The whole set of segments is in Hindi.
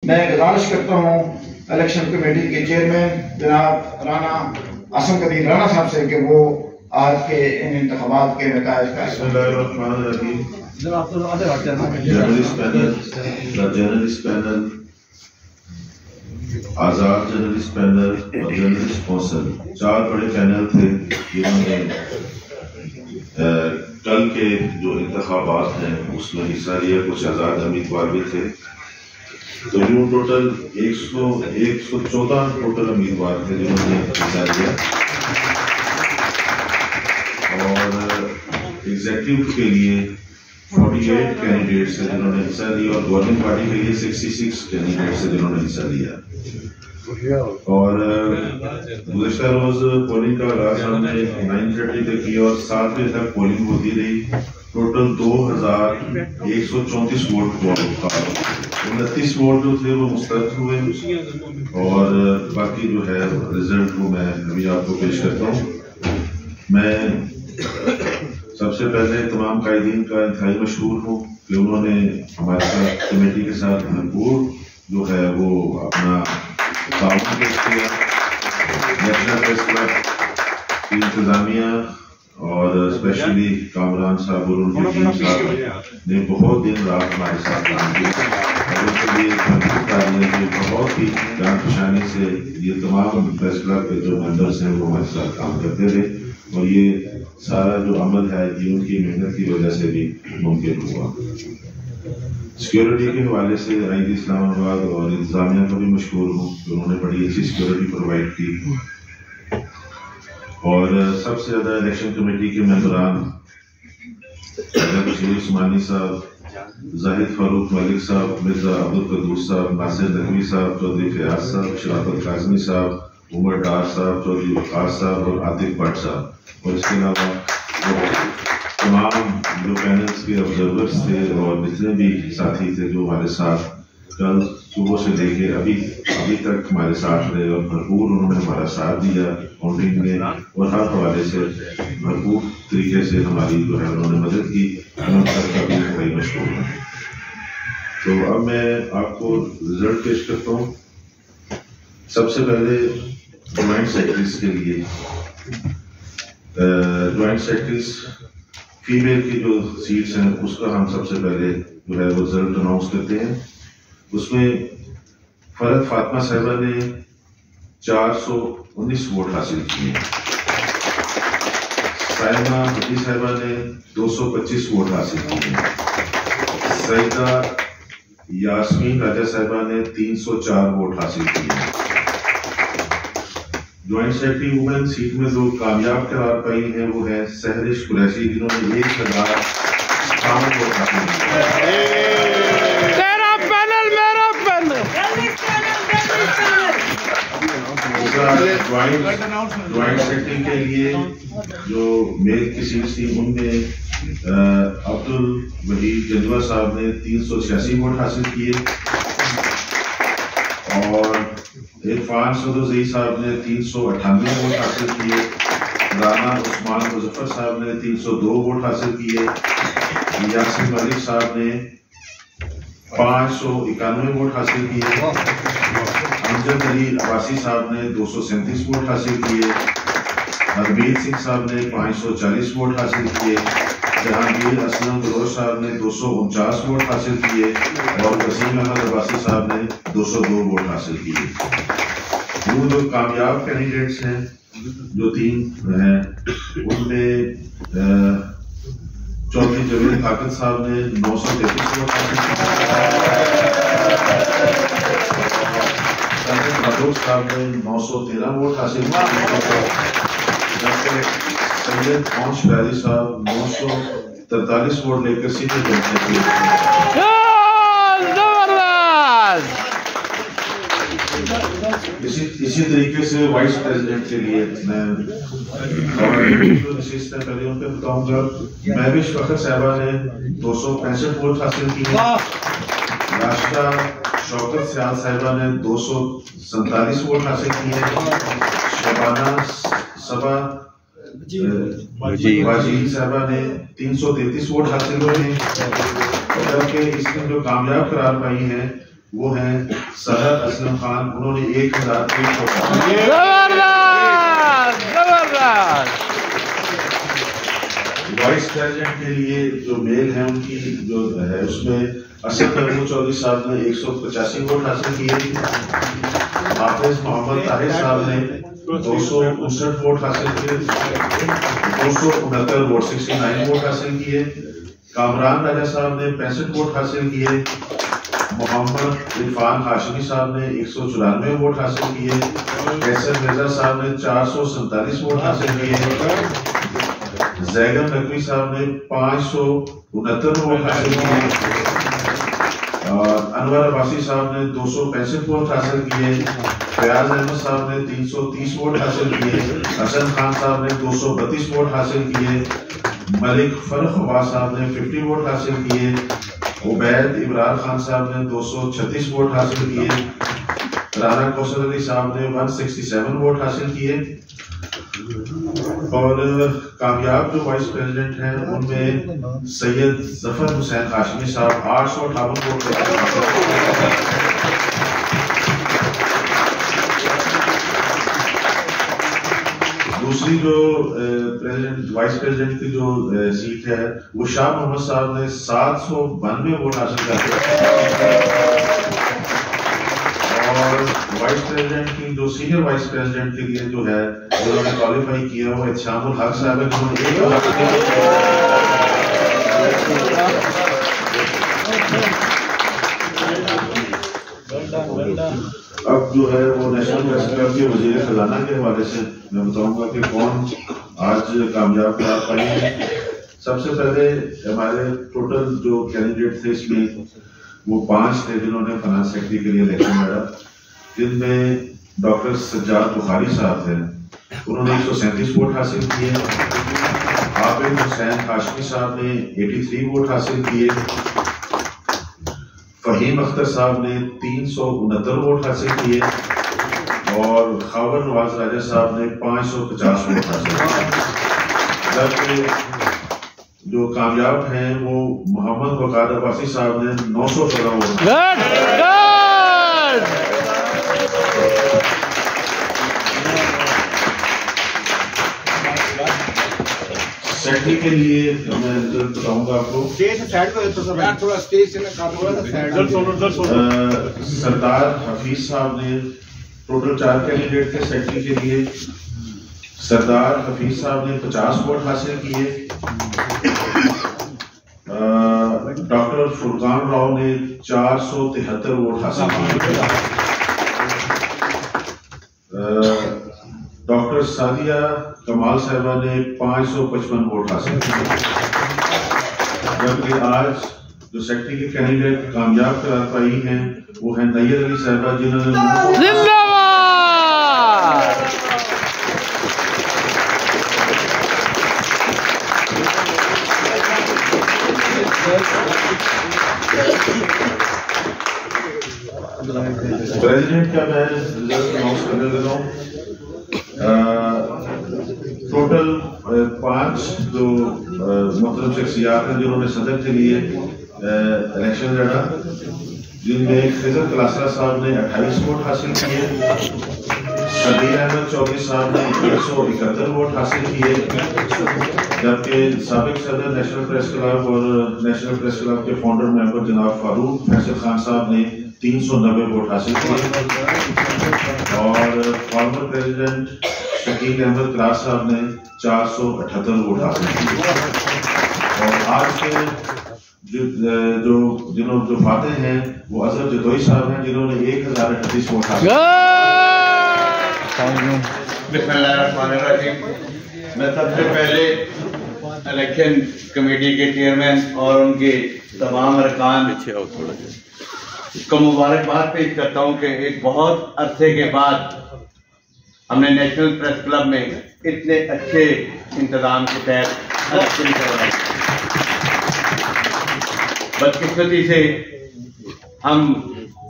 मैं गुजारिश करता हूँ इलेक्शन कमेटी के चेयरमैन जनाब राना आसम कदीर राना साहब से कि वो आज के इन इंतखाबात के नताइज का जर्नलिस्ट पैनल, आजाद जर्नलिस्ट पैनल और जर्नलिस्ट कौंसिल, 4 बड़े पैनल थे जिन्होंने कल के जो इंतखाबात हैं उसमें हिस्सा लिया। कुछ आजाद उम्मीदवार भी थे, तो यूं टोटल 114 टोटल उम्मीदवार थे जिन्होंने हिस्सा लिया। और एग्जीक्यूटिव के लिए 48 कैंडिडेट्स हैं जिन्होंने हिस्सा लिया और गवर्निंग पार्टी के लिए 66 कैंडिडेट्स हैं जिन्होंने हिस्सा लिया। और गुज़श्ता रोज पोलिंग का आगाज हमने 9:30 तक किया और 7 बजे तक पोलिंग होती रही। टोटल 2134 वोट हुआ, 29 वोट जो थे वो मुस्तरद हुए और बाकी जो है रिजल्ट को मैं अभी आपको पेश करता हूँ। मैं सबसे पहले तमाम कायदीन का इंतहाई मशहूर हूँ कि उन्होंने हमारे साथ कमेटी के साथ भरपूर जो है वो अपना ताउन पेश किया। नेशनल प्रेस क्लब की इंतजामिया और स्पेशली कामरान साहब और उनकी टीम साहब ने बहुत दिन रात हमारे साथ काम किया और उसके लिए बहुत ही जान पहचानी से ये तमाम प्रेस क्लब के जो मेंबर्स हैं वो हमारे साथ काम करते थे और ये सारा जो अमल है ये उनकी मेहनत की वजह से भी मुमकिन हुआ। सिक्योरिटी के हवाले से आईजी इस्लामाबाद और इंतजामिया को भी मशहूर हूँ कि उन्होंने बड़ी अच्छी सिक्योरिटी प्रोवाइड की। और सबसे ज़्यादा इलेक्शन कमेटी के मेंबरान बशीर उस्मानी साहब, जाहिद फारूक मलिक साहब, मिर्जा अब्दुल कदूस साहब, नासिर नकवी साहब, चौधरी फयाज साहब, शराफत काज़मी साहब, उमर डार साहब, चौधरी वकास साहब और आतिफ भट्ट साहब और इसके अलावा तमाम जो पैनल्स के ऑब्जर्वर्स थे और जितने भी साथी थे जो हमारे साथ कल सुबह से लेके अभी तक हमारे साथ रहे और भरपूर उन्होंने हमारा साथ दिया काउंटिंग में और हर हवाले से भरपूर तरीके से हमारी जो है उन्होंने मदद की। कई मशहूर है। तो अब मैं आपको रिजल्ट पेश करता हूँ। सबसे पहले ज्वाइंट सेक्रेटरीज के लिए ज्वाइंट सेक्रेटरीज फीमेल की जो सीट्स हैं उसका हम सबसे पहले जो है वो रिजल्ट अनाउंस करते हैं। उसमें फरद फातिमा साहिबा ने 419 वोट हासिल किए, साइमा भट्टी साहिबा ने 225 वोट हासिल किए, सईदा यास्मीन राजा साहिबा ने 304 वोट हासिल किए। ज्वाइंट सेक्रेटरी वुमेन सीट में जो कामयाब करार पाई है वो है सहरिश कुरैशी जिन्होंने 1058 वोट हासिल किए। ज्वाइंट सेक्रेटरी के लिए जो मेल की सीट थी उनमें अब्दुल वहीद जंदवा साहब ने 386 वोट हासिल किए और इरफान सदोज़ई साहब ने 398 वोट हासिल किए, राना उस्मान मुजफ्फर साहब ने 302 वोट हासिल किए, यासिन मलिक साहब ने 591 वोट हासिल किए, अमजद अली अब्बासी साहब ने 237 वोट हासिल किए, हरमीत सिंह साहब ने 540 वोट हासिल किए, जहांगीर असलम दरोश साहब ने 249 वोट हासिल किए और वसीम अहमद अब्बासी साहब ने 202 वोट हासिल किए। वो जो कामयाब कैंडिडेट्स हैं जो 3 हैं उनमें चौधरी जवेद ताकत साहब ने 933 वोट हासिल किए, साहब ने 913 वोट हासिल किए, सैयद पहुंच बैरी साहब 943 वोट लेकर सीधे जनता इसी तरीके से वाइस प्रेसिडेंट के लिए मैं पहले उन पर बताऊंगा। महविश फखर साहबा ने 265 वोट हासिल किए, राशिदा शौकत सियाल साहिबा ने 247 वोट हासिल किए, शबाना सबा वाजीद साहबा ने 333 वोट हासिल हुए हैं, जबकि इसमें जो कामयाब करार पाई है वो हैं सरहद असलम खान, उन्होंने 1003 वोट। वाइस प्रेसिडेंट के लिए जो मेल है उनकी जो है उसमें असद महमूद चौधरी साहब ने 185 वोट हासिल किए, हाफिज मोहम्मद ताहिर साहब ने 259 वोट हासिल किए, 269 वोट 69 वोट हासिल किए, कामरान राजा साहब ने 65 वोट हासिल किए, मोहम्मद इरफान हाशमी साहब ने 194 वोट हासिल किए, कैसर मिर्जा साहब ने 447 वोट हासिल किए, जैगम नकवी साहब ने 569 वोट हासिल किए, और अनवर अब्बासी साहब ने 265 वोट हासिल किए, फयाज अहमद साहब ने 330 वोट हासिल किए, हसन खान साहब ने 232 वोट हासिल किए, मलिक फरख साहब ने 50 वोट हासिल किए, उबैद इब्रार खान साहब ने 236 वोट हासिल किए, राना कौसर अली साहब ने 167 वोट हासिल किए, और कामयाब जो वाइस प्रेसिडेंट हैं उनमें सैयद जफर हुसैन हाशमी साहब 858 वोट दूसरी जो प्रेसिडेंट वाइस प्रेसिडेंट की जो सीट है वो शाह मोहम्मद साहब ने 792 वोट हासिल करके, और वाइस प्रेसिडेंट की जो सीनियर वाइस प्रेसिडेंट के लिए जो है उन्होंने क्वालिफाई किया वो इत्शामुल हक साहब है, अब जो है वो नेशनल प्रेस क्लब के वजीर खजाना के हवाले से मैं बताऊंगा कि कौन आज कामयाब करार पाए हैं। सबसे पहले हमारे टोटल जो कैंडिडेट थे इसमें वो 5 थे जिन्होंने फाइनेंस सेक्रेटरी के लिए इलेक्शन लड़ा, जिनमें डॉक्टर सज्जाद बुखारी साहब थे, उन्होंने 137 वोट हासिल किए, हाफिज हुसैन हाशमी साहब ने 83 वोट हासिल किए, फहीम अख्तर साहब ने 369 वोट हासिल किए, और खबर नवाज राजा साहब ने 550 वोट हासिल किए। जबकि जो कामयाब हैं वो मोहम्मद वकार अब्बासी साहब ने 916 वोट। सेक्रेटरी के लिए मैं रिजल्ट बताऊंगा आपको। सरदार हफीज साहब ने टोटल 4 कैंडिडेट थे सेक्रेटरी के लिए। सरदार हफीज साहब ने 50 वोट हासिल किए, डॉक्टर फुरकान राव ने 473 वोट हासिल किए, डॉक्टर सादिया कमाल साहिबा ने 555 वोट हासिल किए। जबकि आज जो सेक्रेटरी के कैंडिडेट कामयाब करार पाई हैं वो है नैयर अली साहिबा, जिन्होंने प्रेसिडेंट का मैं रिजल्ट अनाउंस करने लगा हूँ। टोटल 5 जो मुख्तलिफ शख्सियात हैं जिन्होंने सदर के लिए इलेक्शन लड़ा, जिनमें खिजर कलासरा साहब ने 28 वोट हासिल किए, सदीर अहमद चौधरी साहब ने 171 वोट हासिल किए, जबकि साबिक सदर नेशनल प्रेस क्लब और नेशनल प्रेस क्लब के फाउंडर मेंबर जनाब फारूक फैसल खान साहब ने 390 वोट हासिल किए, और फॉर्मर प्रेसिडेंट शकील अहमद क्लास साहब ने 478 वोट हासिल किए। और आज के जो फाते हैं वो अजहर जदोई साहब हैं, जिन्होंने 1038 वोट हासिल किए। मैं सबसे पहले इलेक्शन कमेटी के चेयरमैन और उनके तमाम अरकान को मुबारकबाद पेश करता हूं कि एक बहुत अरसे के बाद हमने नेशनल प्रेस क्लब में इतने अच्छे इंतजाम के तहत इलेक्शन करवाए। बदकिस्मती से हम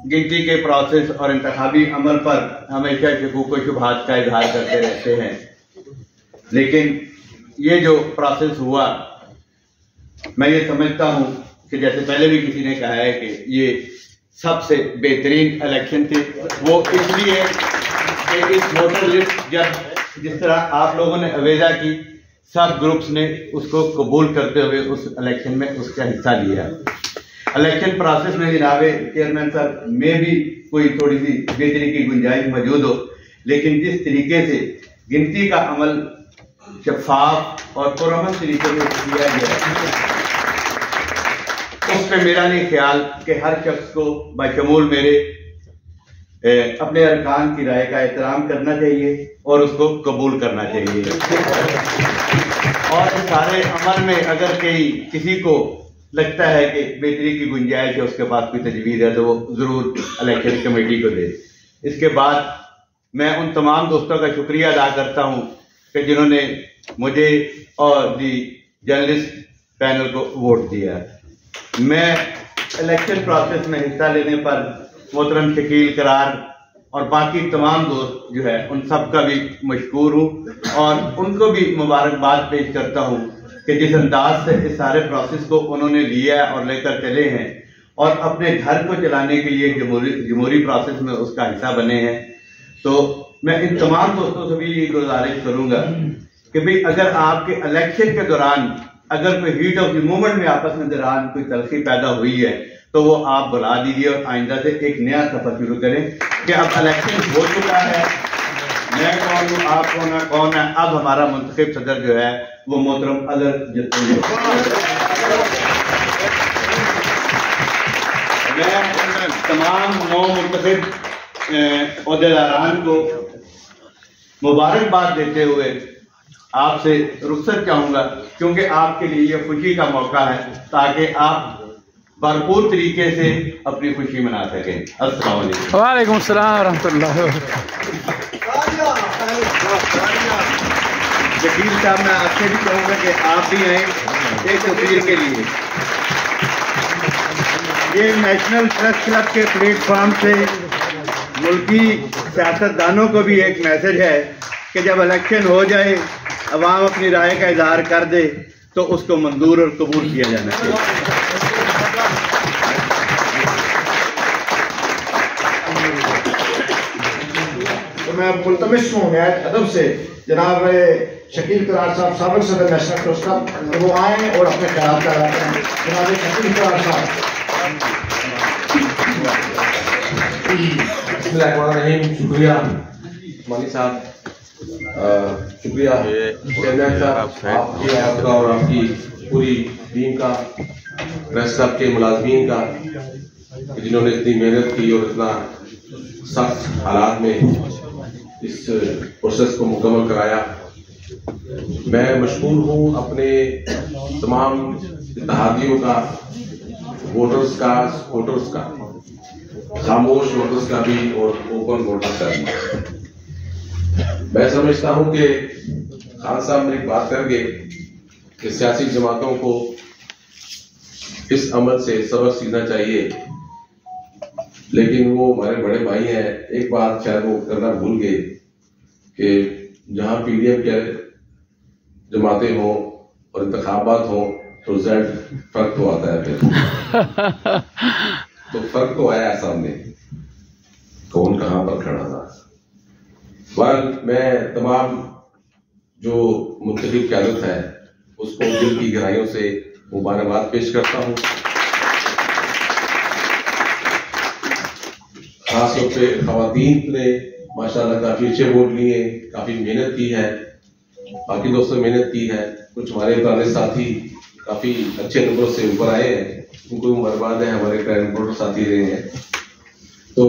गिनती के प्रोसेस और इंतखाबी अमल पर हमेशा शकूक व शुबहात का इजहार करते रहते हैं, लेकिन ये जो प्रोसेस हुआ मैं ये समझता हूँ कि जैसे पहले भी किसी ने कहा है कि ये सबसे बेहतरीन इलेक्शन थे। वो इसलिए कि इस वोटर लिस्ट जब जिस तरह आप लोगों ने अवेजा की, सब ग्रुप्स ने उसको कबूल करते हुए उस इलेक्शन में उसका हिस्सा लिया। इलेक्शन प्रोसेस में जनाब चेयरमैन साहब में भी कोई थोड़ी सी बेहतरी की गुंजाइश मौजूद हो, लेकिन जिस तरीके से गिनती का अमल शफाफ और पुरअमन तरीके से किया गया, उस पर मेरा नहीं ख्याल कि हर शख्स को बशमूल मेरे अपने अरकान की राय का एहतराम करना चाहिए और उसको कबूल करना चाहिए। और इस सारे अमल में अगर किसी को लगता है कि बेहतरी की गुंजाइश है, उसके पास कोई तजवीज़ है, तो वो जरूर इलेक्शन कमेटी को दे। इसके बाद मैं उन तमाम दोस्तों का शुक्रिया अदा करता हूं कि जिन्होंने मुझे और दी जर्नलिस्ट पैनल को वोट दिया। मैं इलेक्शन प्रोसेस में हिस्सा लेने पर मोहतरम शकील करार और बाकी तमाम दोस्त जो है उन सब का भी मशकूर हूँ और उनको भी मुबारकबाद पेश करता हूँ कि जिस अंदाज से इस सारे प्रोसेस को उन्होंने लिया और लेकर चले हैं और अपने घर को चलाने के लिए जमहूरी प्रोसेस में उसका हिस्सा बने हैं। तो मैं इन तमाम दोस्तों से भी ये गुजारिश करूंगा कि भाई अगर आपके इलेक्शन के दौरान अगर कोई हीट ऑफ द मोमेंट में आपस में दौरान कोई तलखी पैदा हुई है तो वो आप बुला दीजिए और आइंदा से एक नया सफर शुरू करें कि अब इलेक्शन हो चुका है, मैं कौन हूँ, आप कौन है, कौन है, अब हमारा मुंतखब सदर जो है वो मोहतरम अजहर जत्ती है। मैं तमाम नौ मुंतखब ओहदेदारान को मुबारकबाद देते हुए आपसे रुखसत चाहूंगा, क्योंकि आपके लिए ये खुशी का मौका है ताकि आप भरपूर तरीके से अपनी खुशी मना सकें। अस्सलाम वालेकुम। वालेकुम सलाम व रहमतुल्लाह। शकील साहब, मैं आपसे भी कहूँगा कि आप भी आए एक तस्वीर के लिए। ये नेशनल प्रेस क्लब के प्लेटफॉर्म से मुल्की सियासतदानों को भी एक मैसेज है कि जब इलेक्शन हो जाए, अवाम अपनी राय का इजहार कर दे तो उसको मंजूर और कबूल किया जाना चाहिए। तो मैं मुल्तमिस हूँ अदब से जनाब शकील करार साहब साबिक सदर नेशनल प्रेस क्लब, तो वो आए और अपने ख्याल का रखते हैं। जनाब शकील करार साहब। शुक्रिया मानी साहब, शुक्रिया चेयरमैन साहब आपका और आपकी पूरी टीम का, प्रेस क्लब के मुलाजमीन का, जिन्होंने इतनी मेहनत की और इतना सख्त हालात में इस प्रोसेस को मुकम्मल कराया। मैं मशकूर हूँ अपने तमाम इत्तेहादियों का, वोटर्स का, सपोर्टर्स का, खामोश वोटर्स का भी और ओपन वोटर्स का भी। मैं समझता हूं कि खान साहब मेरी बात करेंगे कि सियासी जमातों को इस अमल से सबक सीखना चाहिए, लेकिन वो हमारे बड़े भाई हैं। एक बात शायद वो करना भूल गए कि जहां पीडीएम के जमातें हों और इंतखाबात हों तो जेड फर्क तो आता है फिर तो फर्क तो आया सामने, कौन कहां पर खड़ा था। मैं तमाम जो मुंतखब क़यादत है उसको दिल की गहराइयों से मुबारकबाद पेश करता हूँ। खासतौर पे खवातीन ने माशाल्लाह काफी अच्छे वोट लिए, काफी मेहनत की है, बाकी दोस्तों ने मेहनत की है। कुछ हमारे पुराने साथी काफी अच्छे नंबरों से ऊपर आए हैं, उनको मुबारकबाद है, हमारे क्राइम रिपोर्टर साथी रहे हैं। तो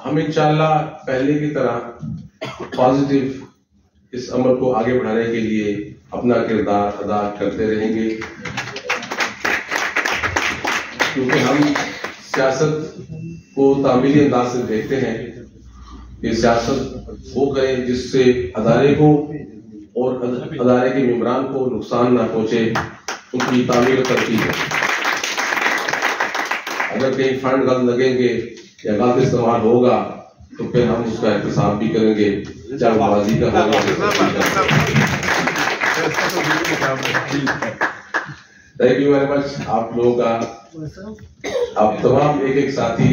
हम इंशाल्लाह पहले की तरह पॉजिटिव इस अमल को आगे बढ़ाने के लिए अपना किरदार अदा करते रहेंगे, क्योंकि हम सियासत को तामीली अंदाज से देखते हैं कि सियासत वो करें जिससे अदारे को और अदारे के मेंबरान को नुकसान ना पहुंचे, उनकी तामीर करती है। अगर कहीं फंड गलत लगेंगे या गलत इस्तेमाल होगा तो फिर हम उसका एहतसाब भी करेंगे, चाहे बाजी का होगा। थैंक यू वेरी मच आप लोगों का अब तमाम एक एक साथी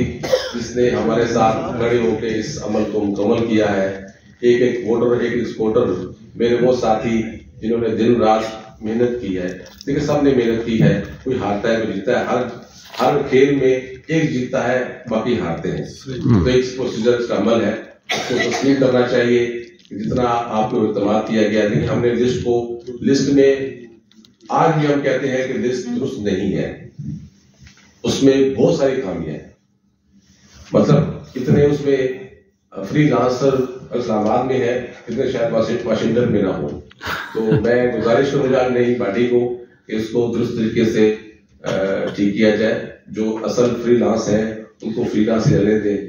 जिसने हमारे साथ खड़े होकर इस अमल को मुकम्मल किया है, एक एक वोटर, एक एक सपोर्टर, मेरे वो साथी जिन्होंने दिन रात मेहनत की है। देखिए सबने मेहनत की है, कोई हारता है कोई जीतता है, हर खेल में एक जीतता है बाकी हारते हैं। तो एक प्रोसीजर इसका अमल है, उसको तस्लीम करना चाहिए कि जितना आपको इत्तेमाद किया गया। लेकिन हमने लिस्ट में आज भी हम कहते हैं कि लिस्ट दुरुस्त नहीं है, उसमें बहुत सारी खामियां हैं। मतलब इतने उसमें फ्रीलांसर इस्लामाबाद में है, इतने शायद वाशिंगटन में ना हो। तो मैं गुजारिश करूंगा नई पार्टी को कि इसको दुरुस्त तरीके से ठीक किया जाए। जो असल फ्रीलांस है उनको फ्रीलांस रहने दें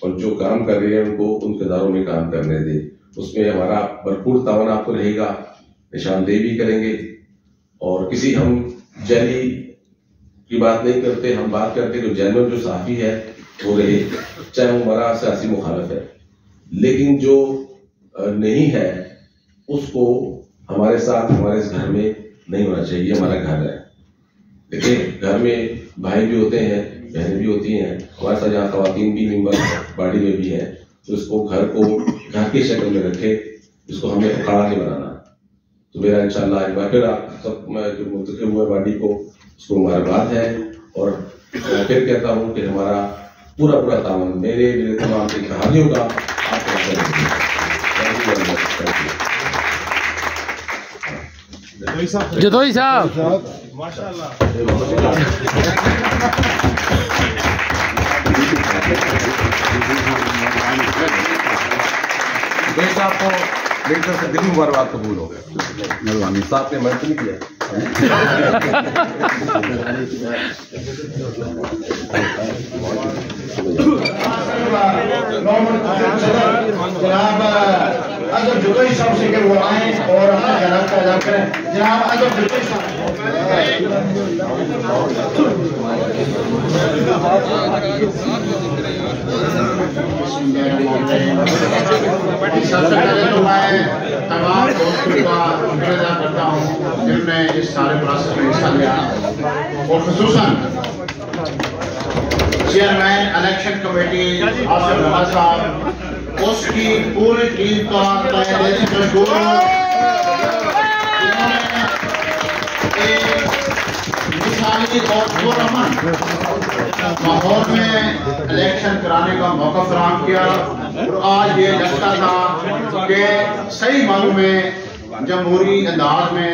और जो काम कर रहे हैं उनको उनके इदारों में काम करने दें। उसमें हमारा भरपूर तावन आपको रहेगा, निशानदेही भी करेंगे। और किसी हम जैली की बात नहीं करते, हम बात करते जो जैनल जो साफी है वो रहे, चाहे वो हमारा सियासी मुखालफ है। लेकिन जो नहीं है उसको हमारे साथ हमारे इस घर में नहीं होना चाहिए। हमारा घर है, देखिए घर में भाई भी होते हैं, बहनें भी होती हैं, हमारे साथ यहाँ खवातीन भी मेंबर पार्टी में भी हैं। तो इसको घर को घर की शक्ल में रखे, इसको हमें अखाड़ा नहीं बनाना। तो मेरा इंशाल्लाह एक बार फिर आप सब जो मुंतखब हुए पार्टी को उसको मुबारकबाद है। और मैं फिर कहता हूँ कि हमारा पूरा तावन मेरे तमाम इत्तेहादियों का जदोई साहब आपको बेहतर से दिल मुबारकबाद कबूल हो गया। मेहरबानी साहब ने मदद नहीं किया। जनाब अजहर जुदैई साहब से कि वो आए और अपने ख्यालात का इज़हार करें। जनाब अजहर जुदैई साहब। सबसे पहले तो मैं तमाम दोस्तों का शुक्रिया करता हूँ जिन्होंने इस सारे प्रोसेस में हिस्सा लिया, और खुसूसन chairman election committee Asif Ali साहब, उसकी पूरी टीम का तहे दिल से मशकूर हूँ। मिसाली और पुरअमन माहौल में इलेक्शन कराने का मौका फराहम किया। और आज ये लगता था कि सही मानों में जमहूरी अंदाज में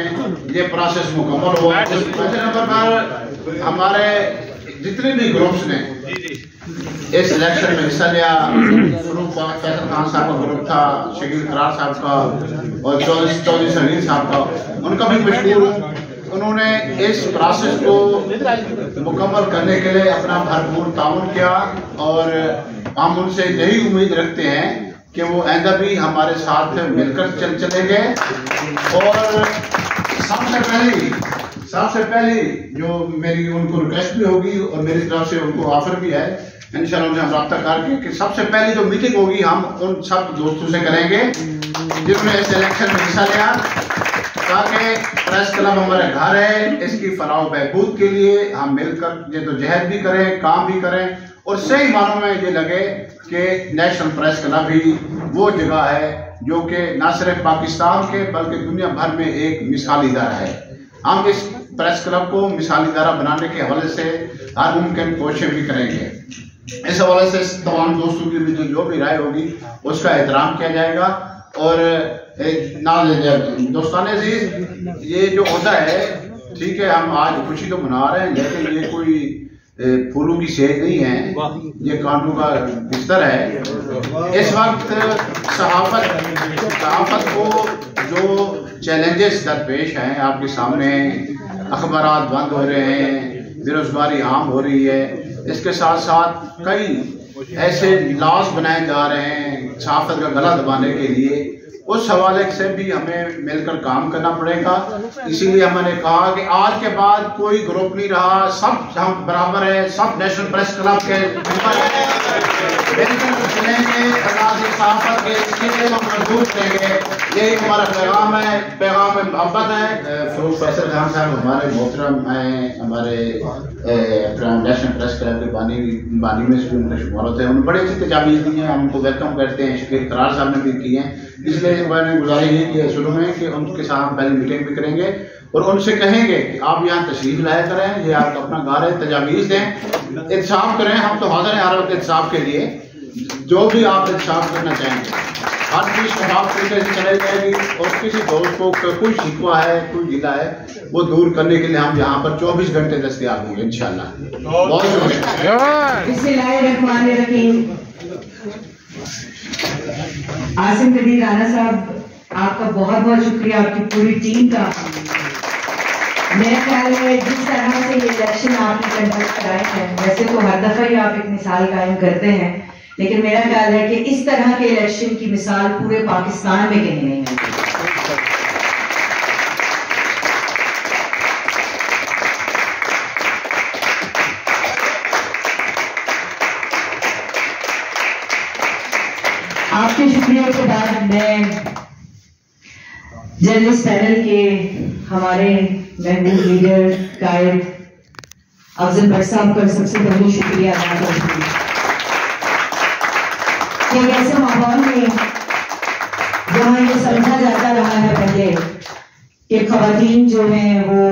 ये प्रोसेस मुकम्मल हुआ। दूसरे नंबर पर हमारे जितने भी ग्रुप्स ने इस इलेक्शन में हिस्सा लिया, फैसल खान साहब का ग्रुप था, शकील करार साहब का और चौधरी सलीम साहब का, उनका भी मशहूर हूँ। उन्होंने इस प्रोसेस को मुकम्मल करने के लिए अपना भरपूर ताउन किया और हम उनसे यही उम्मीद रखते हैं कि वो आइंदा भी हमारे साथ मिलकर चलेंगे। और सबसे पहले जो मेरी उनको रिक्वेस्ट भी होगी और मेरी तरफ से उनको ऑफर भी है, इंशाल्लाह उनसे हम रब्ता करके कि सबसे पहले जो मीटिंग होगी हम उन सब दोस्तों से करेंगे जिन्होंने इस इलेक्शन में हिस्सा लिया, ताकि प्रेस क्लब हमारे घर है, इसकी फलाह बहबूद के लिए हम मिलकर जद्दोजहद भी करें, काम भी करें। और सही मानों में ये लगे कि नेशनल प्रेस क्लब ही वो जगह है जो कि न सिर्फ पाकिस्तान के बल्कि दुनिया भर में एक मिसाली इदारा है। हम इस प्रेस क्लब को मिसाली इदारा बनाने के हवाले से हर मुमकिन कोशिश भी करेंगे। इस हवाले से तमाम दोस्तों की भी जो भी राय होगी उसका एहतराम किया जाएगा। और दोस्तान अजीज, ये जो होता है ठीक है, हम आज खुशी तो मना रहे हैं, लेकिन ये कोई फूलों की सेज नहीं है, ये कांटों का बिस्तर है। इस वक्त सहाफत को जो चैलेंजेस दरपेश हैं आपके सामने, अखबारात बंद हो रहे हैं, बेरोजगारी आम हो रही है, इसके साथ साथ कई ऐसे लॉज बनाए जा रहे हैं सहाफत का गला दबाने के लिए, उस हवाले से भी हमें मिलकर काम करना पड़ेगा। इसीलिए हमने कहा कि आज के बाद कोई ग्रुप नहीं रहा, सब हम बराबर है, सब नेशनल प्रेस क्लब के मिलकर चलेंगे, आजादी सहाफत के किले को मजबूत करेंगे, यही हमारा पैगाम है, पैगाम मोहब्बत है। फरूख फैसल खान साहब हमारे मोहतरम हैं, हमारे नेशनल प्रेस क्लब के बानी में से उनका शुमार होते हैं। उन्होंने बड़ी अच्छी तजावीज़ दी हैं, हम उनको वेलकम करते हैं। शकील करार साहब ने भी की हैं, इसलिए मैंने गुजारिश ये की है शुरू में कि उनके साथ हम पहले मीटिंग भी करेंगे और उनसे कहेंगे कि आप यहाँ तशरीफ लाया करें, ये आपका अपना घर है, तजावीज़ दें, इंसाफ करें। हम तो हाजिर हैं हर वक्त इंसाफ के लिए, जो भी आप इंसाफ करना चाहेंगे हर चीज़ शफाफ तरीके से चलाई जाएगी। और किसी दोस्त को कोई शिकवा है, कोई गिला है, वो दूर करने के लिए हम यहाँ पर 24 घंटे दस्तयाब होंगे इंशाल्लाह। बहुत शुक्रिया। आसिम नदीर राणा साहब, आपका बहुत बहुत शुक्रिया, आपकी पूरी टीम का। मेरा ख्याल है जिस तरह से ये इलेक्शन आपने कंडक्ट कराए हैं, वैसे तो हर दफा ही आप एक मिसाल कायम करते हैं, लेकिन मेरा ख्याल है कि इस तरह के इलेक्शन की मिसाल पूरे पाकिस्तान में कहीं नहीं है। आपके शुक्रिया के बाद मैं जर्नलिस्ट पैनल के हमारे महबूब लीडर कायद अफजल भट्ट साहब का सबसे पहले शुक्रिया अदा करती हूँ कि ऐसे माहौल में जहाँ ये समझा जाता रहा है पहले कि खवातीन जो हैं वो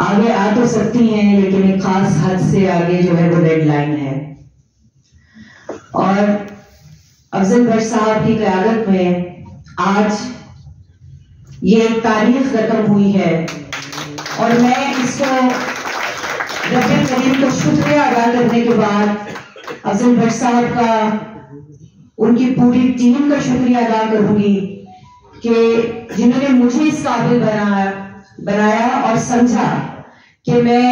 आगे आ तो सकती हैं, लेकिन एक खास हद से आगे जो है वो रेड लाइन है। और अफजल भट्ट साहब की क़यादत में आज ये एक तारीख रकम हुई है और मैं इसको रब्बे करीम को शुक्रिया अदा करने के बाद अफजल भट्ट साहब का, उनकी पूरी टीम का शुक्रिया अदा करूंगी कि जिन्होंने मुझे इस काबिल बनाया और समझा कि मैं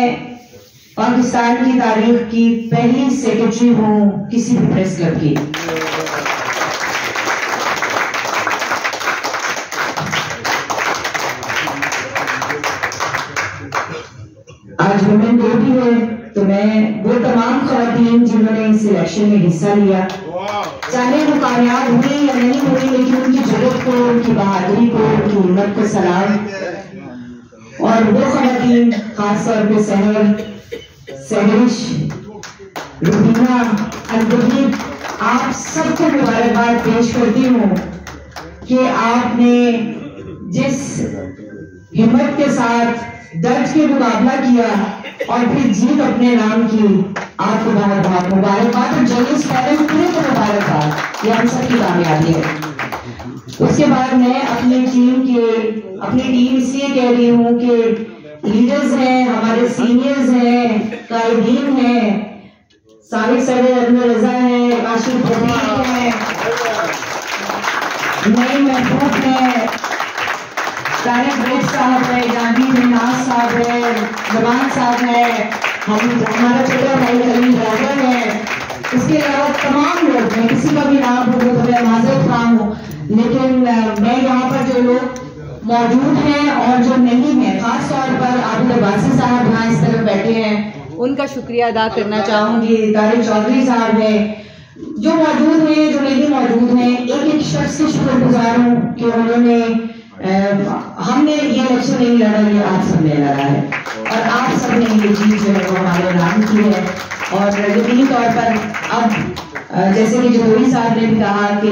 पाकिस्तान की तारीख की पहली सेक्रेटरी हूं किसी भी प्रेस क्लब की। आज वुमेन डे भी है, तो मैं वो तमाम खवातीन जिन्होंने इस इलेक्शन में हिस्सा लिया, चाहे वो कामयाब हुई या नहीं हुई, लेकिन उनकी जुर्रत को, उनकी बहादुरी को, उनकी हिम्मत को सलाम। और वो खवातीन खासतौर पे सहरिश, रुबीना, अनबीर, आप सबको मुबारकबाद पेश करती हूँ कि आपने जिस हिम्मत के साथ दर्द के मुकाबला किया और फिर जीत अपने नाम की, आपको बहुत बहुत मुबारकबाद। और जर्नलिस्ट पैनल पूरे को मुबारकबाद, ये हम सबकी कामयाबी है। उसके बाद मैं अपनी टीम इसलिए कह रही हूँ कि लीडर्स हैं, हमारे सीनियर्स हैं, कायदीन हैं, साबिक सदर अब्दुल रजा है, काशिफ प्रदीप है, नई महबूब है, तारिक रेड साहब है, जहांगीर नाज साहब है, जमान साहब है, हमारा छोटा भाई कलीम ड्राइवर है, इसके अलावा तमाम लोग हैं, किसी का भी नाम हो तो मैं माजरत खा हूँ, लेकिन मैं यहाँ पर जो लोग मौजूद हैं और जो नहीं हैं, खास तौर पर आबिद अब्बासी साहब यहाँ इस तरफ बैठे हैं, उनका शुक्रिया अदा करना चाहूँगी। तारिक चौधरी साहब है, जो मौजूद हैं, जो नहीं मौजूद हैं, एक एक शख्स से शुक्रगुजार हूँ कि उन्होंने हमने ये इलेक्शन नहीं लड़ा, ये आप सबने लड़ा है और आप सबने ये चीज जो है वो हमारे नाम की है। और यकीनी तौर पर अब जैसे कि जमहूरी साहब ने भी कहा कि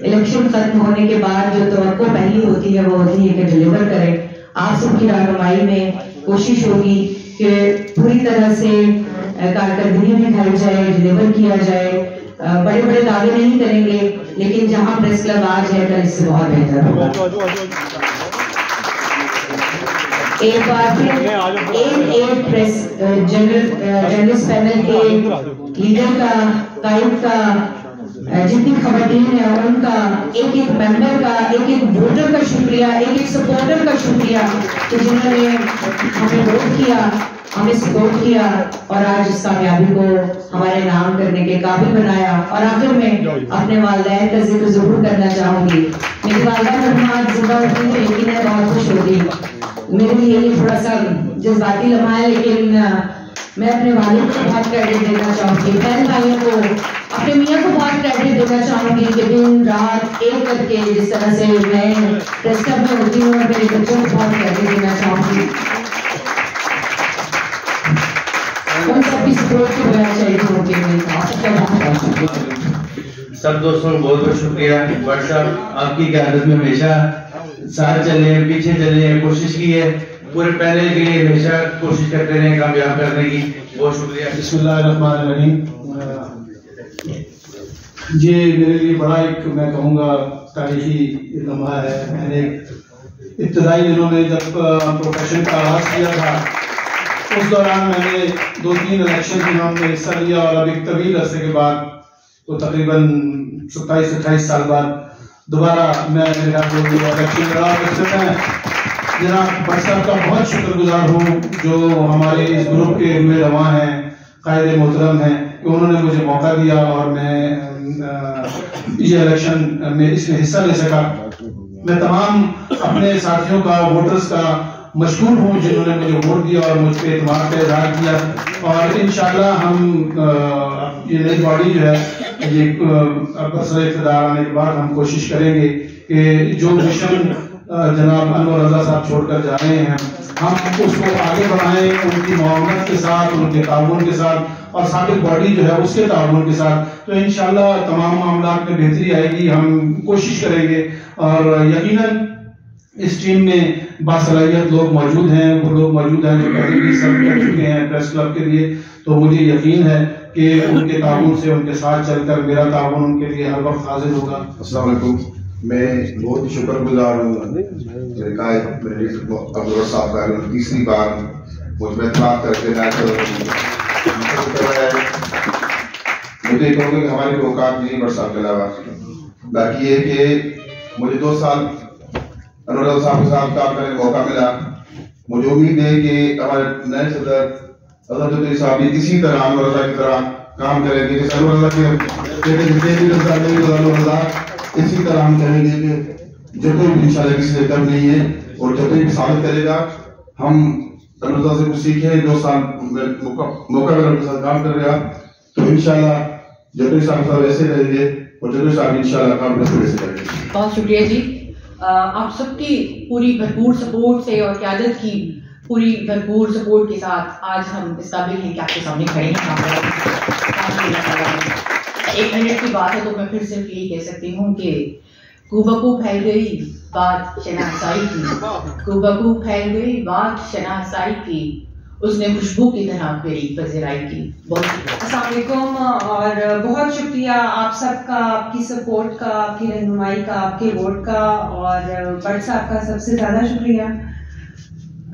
इलेक्शन खत्म होने के बाद जो तवक्को पहली होती है वो होती है कि डिलीवर करें। आप सबकी रहनुमाई में कोशिश होगी कि पूरी तरह से कारकर्दगी दिखाई जाए, डिलीवर किया जाए। बड़े बड़े दावे नहीं करेंगे, लेकिन जहां प्रेस क्लब आज है कल इससे बहुत बेहतर होगा। एक बार फिर एक प्रेस जर्नलिस्ट पैनल के लीडर का, कायद का, जितनी खवातीन है उनका, एक एक मेंबर का, एक एक वोटर का शुक्रिया, एक एक सपोर्टर का शुक्रिया कि जिन्होंने हमें वोट किया, हमें सपोर्ट किया और आज इस कामयाबी को हमारे नाम करने के काबिल बनाया। और आखिर में अपने वालिदैन का जिक्र जरूर करना चाहूंगी। मेरी वालिदा फरमात जिंदा होती है लेकिन है बहुत खुश होती। मेरे लिए ये थोड़ा सा जज्बाती लम्हा है, लेकिन मैं अपने वालिद को बहुत क्रेडिट देना चाहूँगी, बहन भाइयों को, अपने मियाँ को बहुत क्रेडिट देना चाहूँगी कि दिन रात एक करके जिस तरह से मैं प्रेस क्लब में होती हूँ, मेरे बच्चों को बहुत क्रेडिट देना चाहूँगी। उन सबकी सपोर्ट की वजह चाहिए उनके लिए। सब दोस्तों को बहुत बहुत शुक्रिया। बट साहब आपकी क़यादत में हमेशा साथ चले, पीछे चले, कोशिश की है, पूरे पैनल के लिए हमेशा कोशिश करते रहे कामयाब करने की। बहुत शुक्रिया। बिस्मिल्लाहिर्रहमानिर्रहीम। ये मेरे लिए बड़ा एक मैं कहूँगा तारीखी लम्हा है। मैंने इब्तदाई दिनों में जब प्रोफेशन का आगाज़ किया था उस दौरान मैंने 2-3 इलेक्शन चुनाव में हिस्सा लिया और अब एक तवील अरसे के बाद तो तकरीबन 27-28 साल बाद दोबारा मैं इलेक्शन लड़ा। मैं जनाब भट्ट साहब का बहुत शुक्रगुजार हूँ जो हमारे इस ग्रुप के हुए रवा हैं, कायदे मोहतरम हैं, कि उन्होंने मुझे मौका दिया और मैं ये इलेक्शन में इसमें हिस्सा ले सका। मैं तमाम अपने साथियों का, वोटर्स का मशहूर हूँ जिन्होंने मुझे वोट दिया और मुझ पर एतमाद का इज़हार किया। और इंशाल्लाह हम ये नई बॉडी जो है ये असर इक़्तिदार आने के बाद हम कोशिश करेंगे कि जो मिशन जनाब अनवर रज़ा साहब छोड़कर जा रहे हैं हम उसको आगे बढ़ाएं, उनकी मुआवनत के साथ, उनके ताउन के साथ और साबिक बॉडी जो है उसके ताउन के साथ। तो इंशाल्लाह तमाम मामला में बेहतरी आएगी। हम कोशिश करेंगे और यकीनन इस टीम में बासलाहियत लोग मौजूद हैं, वो लोग मौजूद हैं जो पहले भी सर्व कर चुके हैं प्रेस क्लब के लिए। तो मुझे यकीन है कि उनके ताउन से, उनके साथ चलकर मेरा ताउन उनके लिए हर वक्त हाजिर होगा। अस्सलाम वालेकुम। मैं बहुत ही शुक्रगुजार हूँ अब्दुल साहब का, तीसरी बार मुझ में बात करके मुझे कहूँगा कि हमारी औकात नहीं बट साहब के अलावा। बाकी ये कि मुझे 2 साल अनुराग साहब के साथ काम करने का मौका मिला। मुझे उम्मीद है कि हमारे नए सदर चौधरी साहब भी इसी तरह अनुराग की तरह काम करेंगे जैसे अनुराग इसी तरह हम करेंगे कि जब तक इंशाल्लाह किसी से कम नहीं है और जब तक साबित करेगा हम अनुराग से कुछ सीखे। 2 साल मौका अगर उनके साथ काम करेगा तो इंशाल्लाह जब साहब ऐसे रहेंगे और जब साहब इंशाल्लाह काम वैसे करेंगे। बहुत शुक्रिया जी, आप सबकी पूरी भरपूर सपोर्ट से और क़यादत की पूरी भरपूर सपोर्ट के साथ आज हम इस काबिल हैं कि आपके सामने खड़े हैं। 1 मिनट की बात है तो मैं फिर सिर्फ यही कह सकती हूँ कि कुबकू फैल गई बात शनासाई की, कुबकू फैल गई बात शनासाई की, उसने खुशबू की तरह मेरी पज़िराई की। बहुत अस्सलाम वालेकुम और बहुत शुक्रिया आप सबका, आपकी सपोर्ट का, आपकी रहनुमाई का, आपके वोट का और भट्ट साहब का सबसे ज़्यादा शुक्रिया।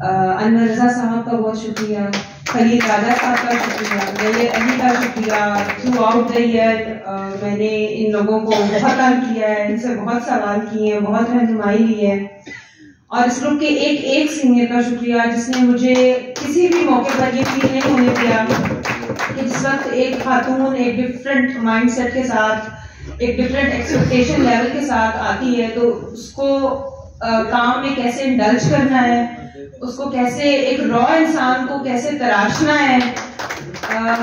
अनवर रज़ा साहब का बहुत शुक्रिया, खलील राजा साहब का शुक्रिया, मेरे अली का शुक्रिया। थ्रू आउट द ईयर मैंने इन लोगों को बहुत काम किया है, इनसे बहुत सवाल किए हैं, बहुत रहनुमाई ली है और इस ग्रुप के एक सीनियर का शुक्रिया जिसने मुझे किसी भी मौके पर ये फील नहीं होने दिया कि जिस वक्त एक खातून एक डिफरेंट माइंडसेट के साथ, एक डिफरेंट एक्सपेक्टेशन लेवल के साथ आती है तो उसको काम में कैसे इंडल्ज करना है, उसको कैसे एक रॉ इंसान को कैसे तराशना है।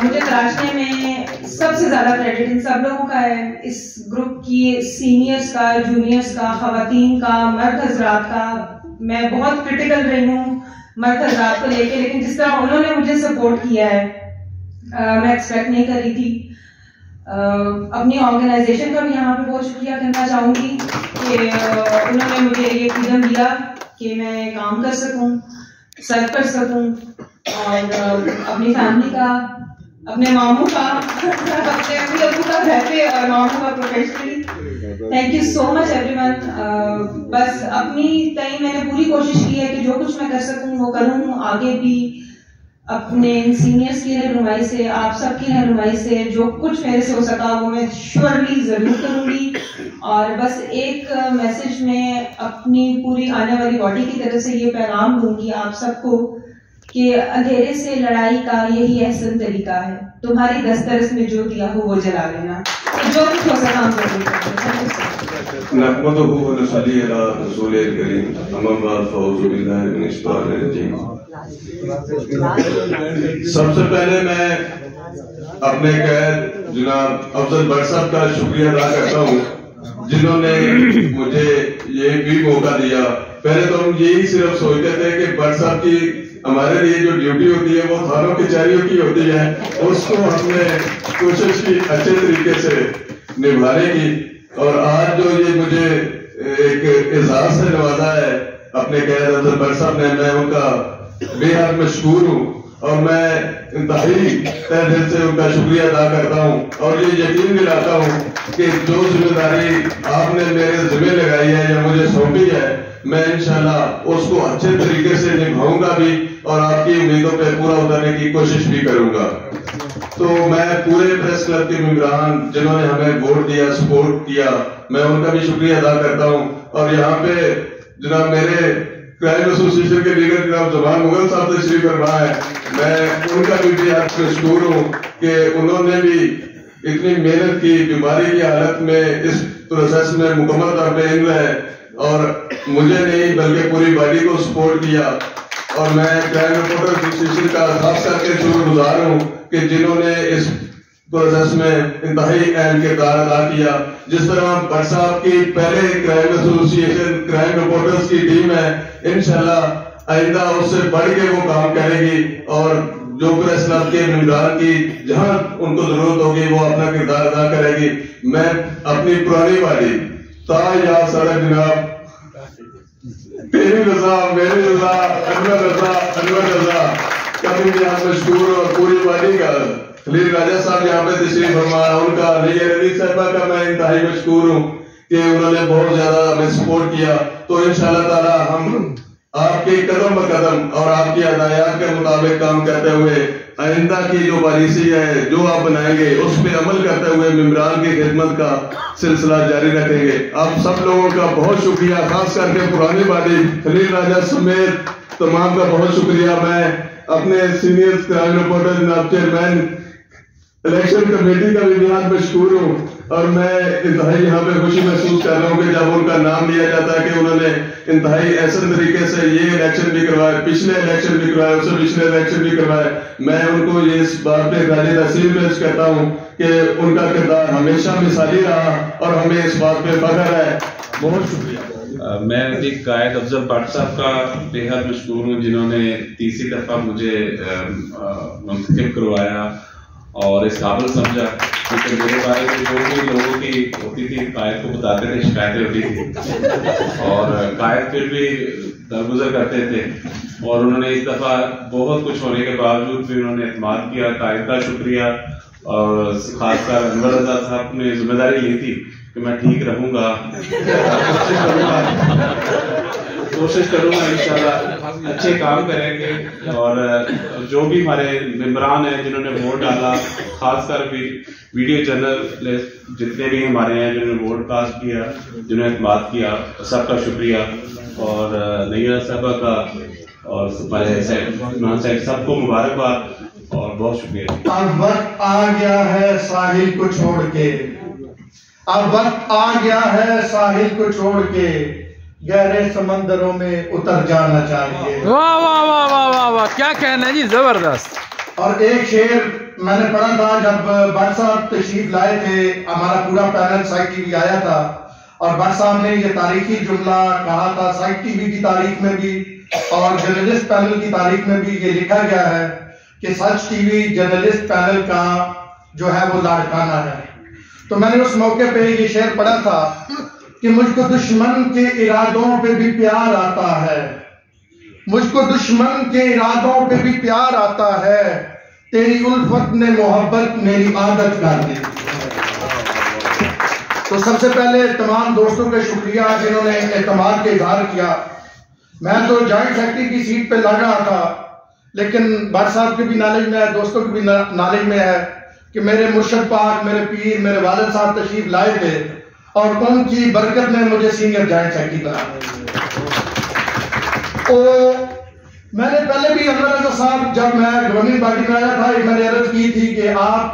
मुझे तराशने में सबसे ज्यादा क्रेडिट इन सब लोगों का है, इस ग्रुप की सीनियर्स का, जूनियर्स का, खवातीन का, मर्द हजरात का। मैं बहुत क्रिटिकल रही हूँ मर्द हजरात को लेके, लेकिन जिस तरह उन्होंने मुझे सपोर्ट किया है मैं एक्सपेक्ट नहीं कर रही थी। अपनी ऑर्गेनाइजेशन का भी यहाँ पे बहुत शुक्रिया करना चाहूँगी कि उन्होंने मुझे ये फ्रीडम दिया कि मैं काम कर सकूँ, सर्व कर सकूँ और अपनी फैमिली का, अपने मामू का, अपने अबू का घर पे और मामू का professionally. Thank you so much everyone. बस अपनी टाइम मैंने पूरी कोशिश की है कि जो कुछ मैं कर सकूँ वो करूँ। आगे भी अपने सीनियर्स की रहनुमाई से, आप सबकी रहनुमाई से जो कुछ मेरे से हो सका वो मैं श्योरली जरूर करूँगी। और बस एक मैसेज में अपनी पूरी आने वाली बॉडी की तरफ से ये पैगाम दूंगी आप सबको कि अंधेरे से लड़ाई का यही एहसन तरीका है, तुम्हारी दस्तरस में जो दिया हो वो जला लेना, तो जो कुछ हो सका हम जरूर करेंगे। सबसे पहले मैं अपने कैद जनाब अफजल भट्ट साहब का शुक्रिया अदा करता हूँ जिन्होंने मुझे ये भी मौका दिया। पहले तो हम यही सिर्फ सोचते थे कि भट्ट साहब की हमारे लिए जो ड्यूटी होती है वो थानों कचहरियों की होती है, उसको हमने कोशिश की अच्छे तरीके से निभाने की। और आज जो ये मुझे एक एजाज से नवाजा है अपने कैद अफजल भट्ट साहब ने, मैं उनका बेहद मशहूर हूँ और मैं इंतहाई तहे दिल से उनका शुक्रिया अदा करता हूँ और ये यकीन दिलाता हूँ कि जो जिम्मेदारी आपने मेरे जिम्मे लगाई है या मुझे सौंपी है, मैं इंशाल्लाह उसको अच्छे तरीके से निभाऊंगा भी और आपकी उम्मीदों पे पूरा उतरने की कोशिश भी करूंगा। तो मैं पूरे प्रेस क्लब के मेंबरान जिन्होंने हमें वोट दिया, सपोर्ट किया, मैं उनका भी शुक्रिया अदा करता हूँ। और यहाँ पे जनाब मेरे क्राइम एसोसिएशन के लीडर जनाब जमान मुगल साहब तशरीफ फरमा है, मैं उनका भी बेहद मशहूर हूँ कि उन्होंने भी इतनी मेहनत की, बीमारी की हालत में इस प्रोसेस में मुकम्मल तौर पे इन रहे और मुझे नहीं बल्कि पूरी बॉडी को सपोर्ट किया। और मैं क्राइम रिपोर्टर एसोसिएशन का खास करके शुक्रगुजार हूँ कि जिन्होंने इस प्रोसेस में इंतहाई अहम किरदार अदा किया। जिस तरह भट्ट साहब की पहले क्राइम एसोसिएशन क्राइम रिपोर्टर्स की टीम है, इंशाल्लाह आइंदा उससे बढ़ के वो काम करेगी और जो प्रेस क्लब के मेंबरान की जहां उनको जरूरत होगी वो अपना किरदार अदा करेगी। मैं अपनी पुरानी वाली या सड़क जनाब तेरी रजा, मेरी रजा, अनवर रजा कभी भी यहाँ मशहूर और पूरी वाली का खलील राजा साहब यहाँ पे तशरीफ फरमा, उनका नैयर अली साहबा का मैं इंतहाई मशहूर हूँ कि उन्होंने बहुत ज्यादा हमें सपोर्ट किया। तो इंशाल्लाह ताला हम आपके कदम ब कदम और आपकी हदायत के मुताबिक काम करते हुए आइंदा की जो पॉलिसी है जो आप बनाएंगे उस पर अमल करते हुए मेंबरान की खिदमत का सिलसिला जारी रखेंगे। आप सब लोगों का बहुत शुक्रिया, खास करके पुरानी बाडी खलील राजा समेत तमाम का बहुत शुक्रिया। मैं अपने सीनियर क्राइम रिपोर्टर जनाब चेयरमैन इलेक्शन कमेटी का भी बेहद मशहूर हूँ और मैं इंतहाई यहाँ पे खुशी महसूस कर रहा हूँ कि जब उनका नाम लिया जाता है कि उन्होंने इंतहाई ऐसे तरीके से ये इलेक्शन भी करवाए, पिछले इलेक्शन भी करवाए, उससे पिछले इलेक्शन भी करवाए। मैं उनको ये इस बात पे खाली तहसील पेश करता हूँ कि उनका किरदार हमेशा मिसाली रहा और हमें इस बात पे फख्र है। बहुत शुक्रिया। मैं भी कायद अफजल भट्ट साहब का बेहद मशहूर हूँ जिन्होंने तीसरी दफा मुझे मुंतखब करवाया और इस काबिल समझा क्योंकि मेरे बारे में जो भी लोगों की होती थी कायद को बताते थे, शिकायतें होती थी और कायद फिर भी दरगुजर करते थे और उन्होंने इस दफा बहुत कुछ होने के बावजूद भी उन्होंने एतमाद किया। कायद का शुक्रिया और खासकर अनवर रजा साहब ने जिम्मेदारी ली थी कि मैं ठीक रहूंगा, कोशिश करूंगा इंशाल्लाह अच्छे काम करेंगे। और जो भी हमारे मेंबरान हैं जिन्होंने वोट डाला, खासकर भी वीडियो चैनल जितने भी हमारे हैं जिन्होंने वोट कास्ट किया, जिन्होंने एतमाद किया, सबका शुक्रिया। और नैया साहबा का और हमारे सबको मुबारकबाद और बहुत शुक्रिया। अब वक्त आ गया है साहिल को छोड़ के, अब वक्त आ गया है साहिल को छोड़ के गहरे समंदरों में उतर जाना चाहिए। वाह वाह वाह वाह वाह वाह, क्या कहना है जी, जबरदस्त। और एक शेर मैंने पढ़ा था जब भट्ट साहब तशरीफ लाए थे, हमारा पूरा पैनल साइक टीवी आया था और भट्ट साहब ने ये तारीखी जुमला कहा था, साइक टीवी की तारीख में भी और जर्नलिस्ट पैनल की तारीख में भी ये लिखा गया है कि सच टीवी जर्नलिस्ट पैनल का जो है वो लाड़काना है। तो मैंने उस मौके पे ये शेर पढ़ा था कि मुझको दुश्मन के इरादों पे भी प्यार आता है, मुझको दुश्मन के इरादों पे भी प्यार आता है, तेरी उल्फत ने मोहब्बत मेरी आदत कर दी। तो सबसे पहले तमाम दोस्तों का शुक्रिया जिन्होंने एतमाद का इजहार किया। मैं तो जॉइंट सेक्रेटरी की सीट पे लड़ रहा था, लेकिन भट्ट साहब के भी नॉलेज में है, दोस्तों के भी नॉलेज में है कि मेरे मुर्शद पाक, मेरे पीर, मेरे वालिद साहब तशरीफ लाए थे और उनकी बरकत ने मुझे सीनियर जॉइंट सेक्रेटरी बनाया। तो मैंने पहले भी अनवर रजा साहब जब मैं गवर्निंग पार्टी में आया था, मैंने अर्ज की थी कि आप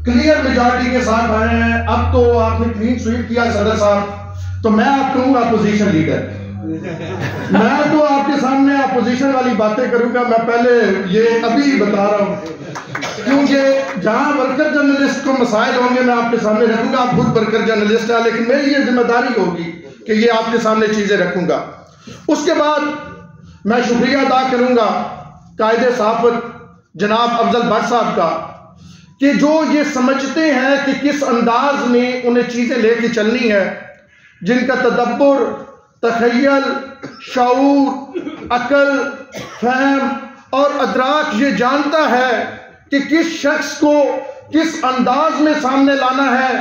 क्लियर मेजॉरिटी के साथ आए हैं, अब तो आपने क्लीन स्वीप किया सदर साहब, तो मैं आप कहूंगा अपोजिशन लीडर। मैं तो आपके सामने अपोजिशन वाली बातें करूंगा। मैं पहले ये अभी बता रहा हूं, क्योंकि जहां वर्कर जर्नलिस्ट को मसाइल होंगे मैं आपके सामने रखूंगा। आप खुद वर्कर जर्नलिस्ट है, लेकिन मेरी ये जिम्मेदारी होगी कि ये आपके सामने चीजें रखूंगा। उसके बाद मैं शुक्रिया अदा करूंगा कायदे सहाफत जनाब अफजल भट्ट साहब का, कि जो ये समझते हैं कि किस अंदाज में उन्हें चीजें लेके चलनी है, जिनका तदब्बुर, तखय्युल, शऊर, अकल, फहम और अदराक ये जानता है कि किस शख्स को किस अंदाज में सामने लाना है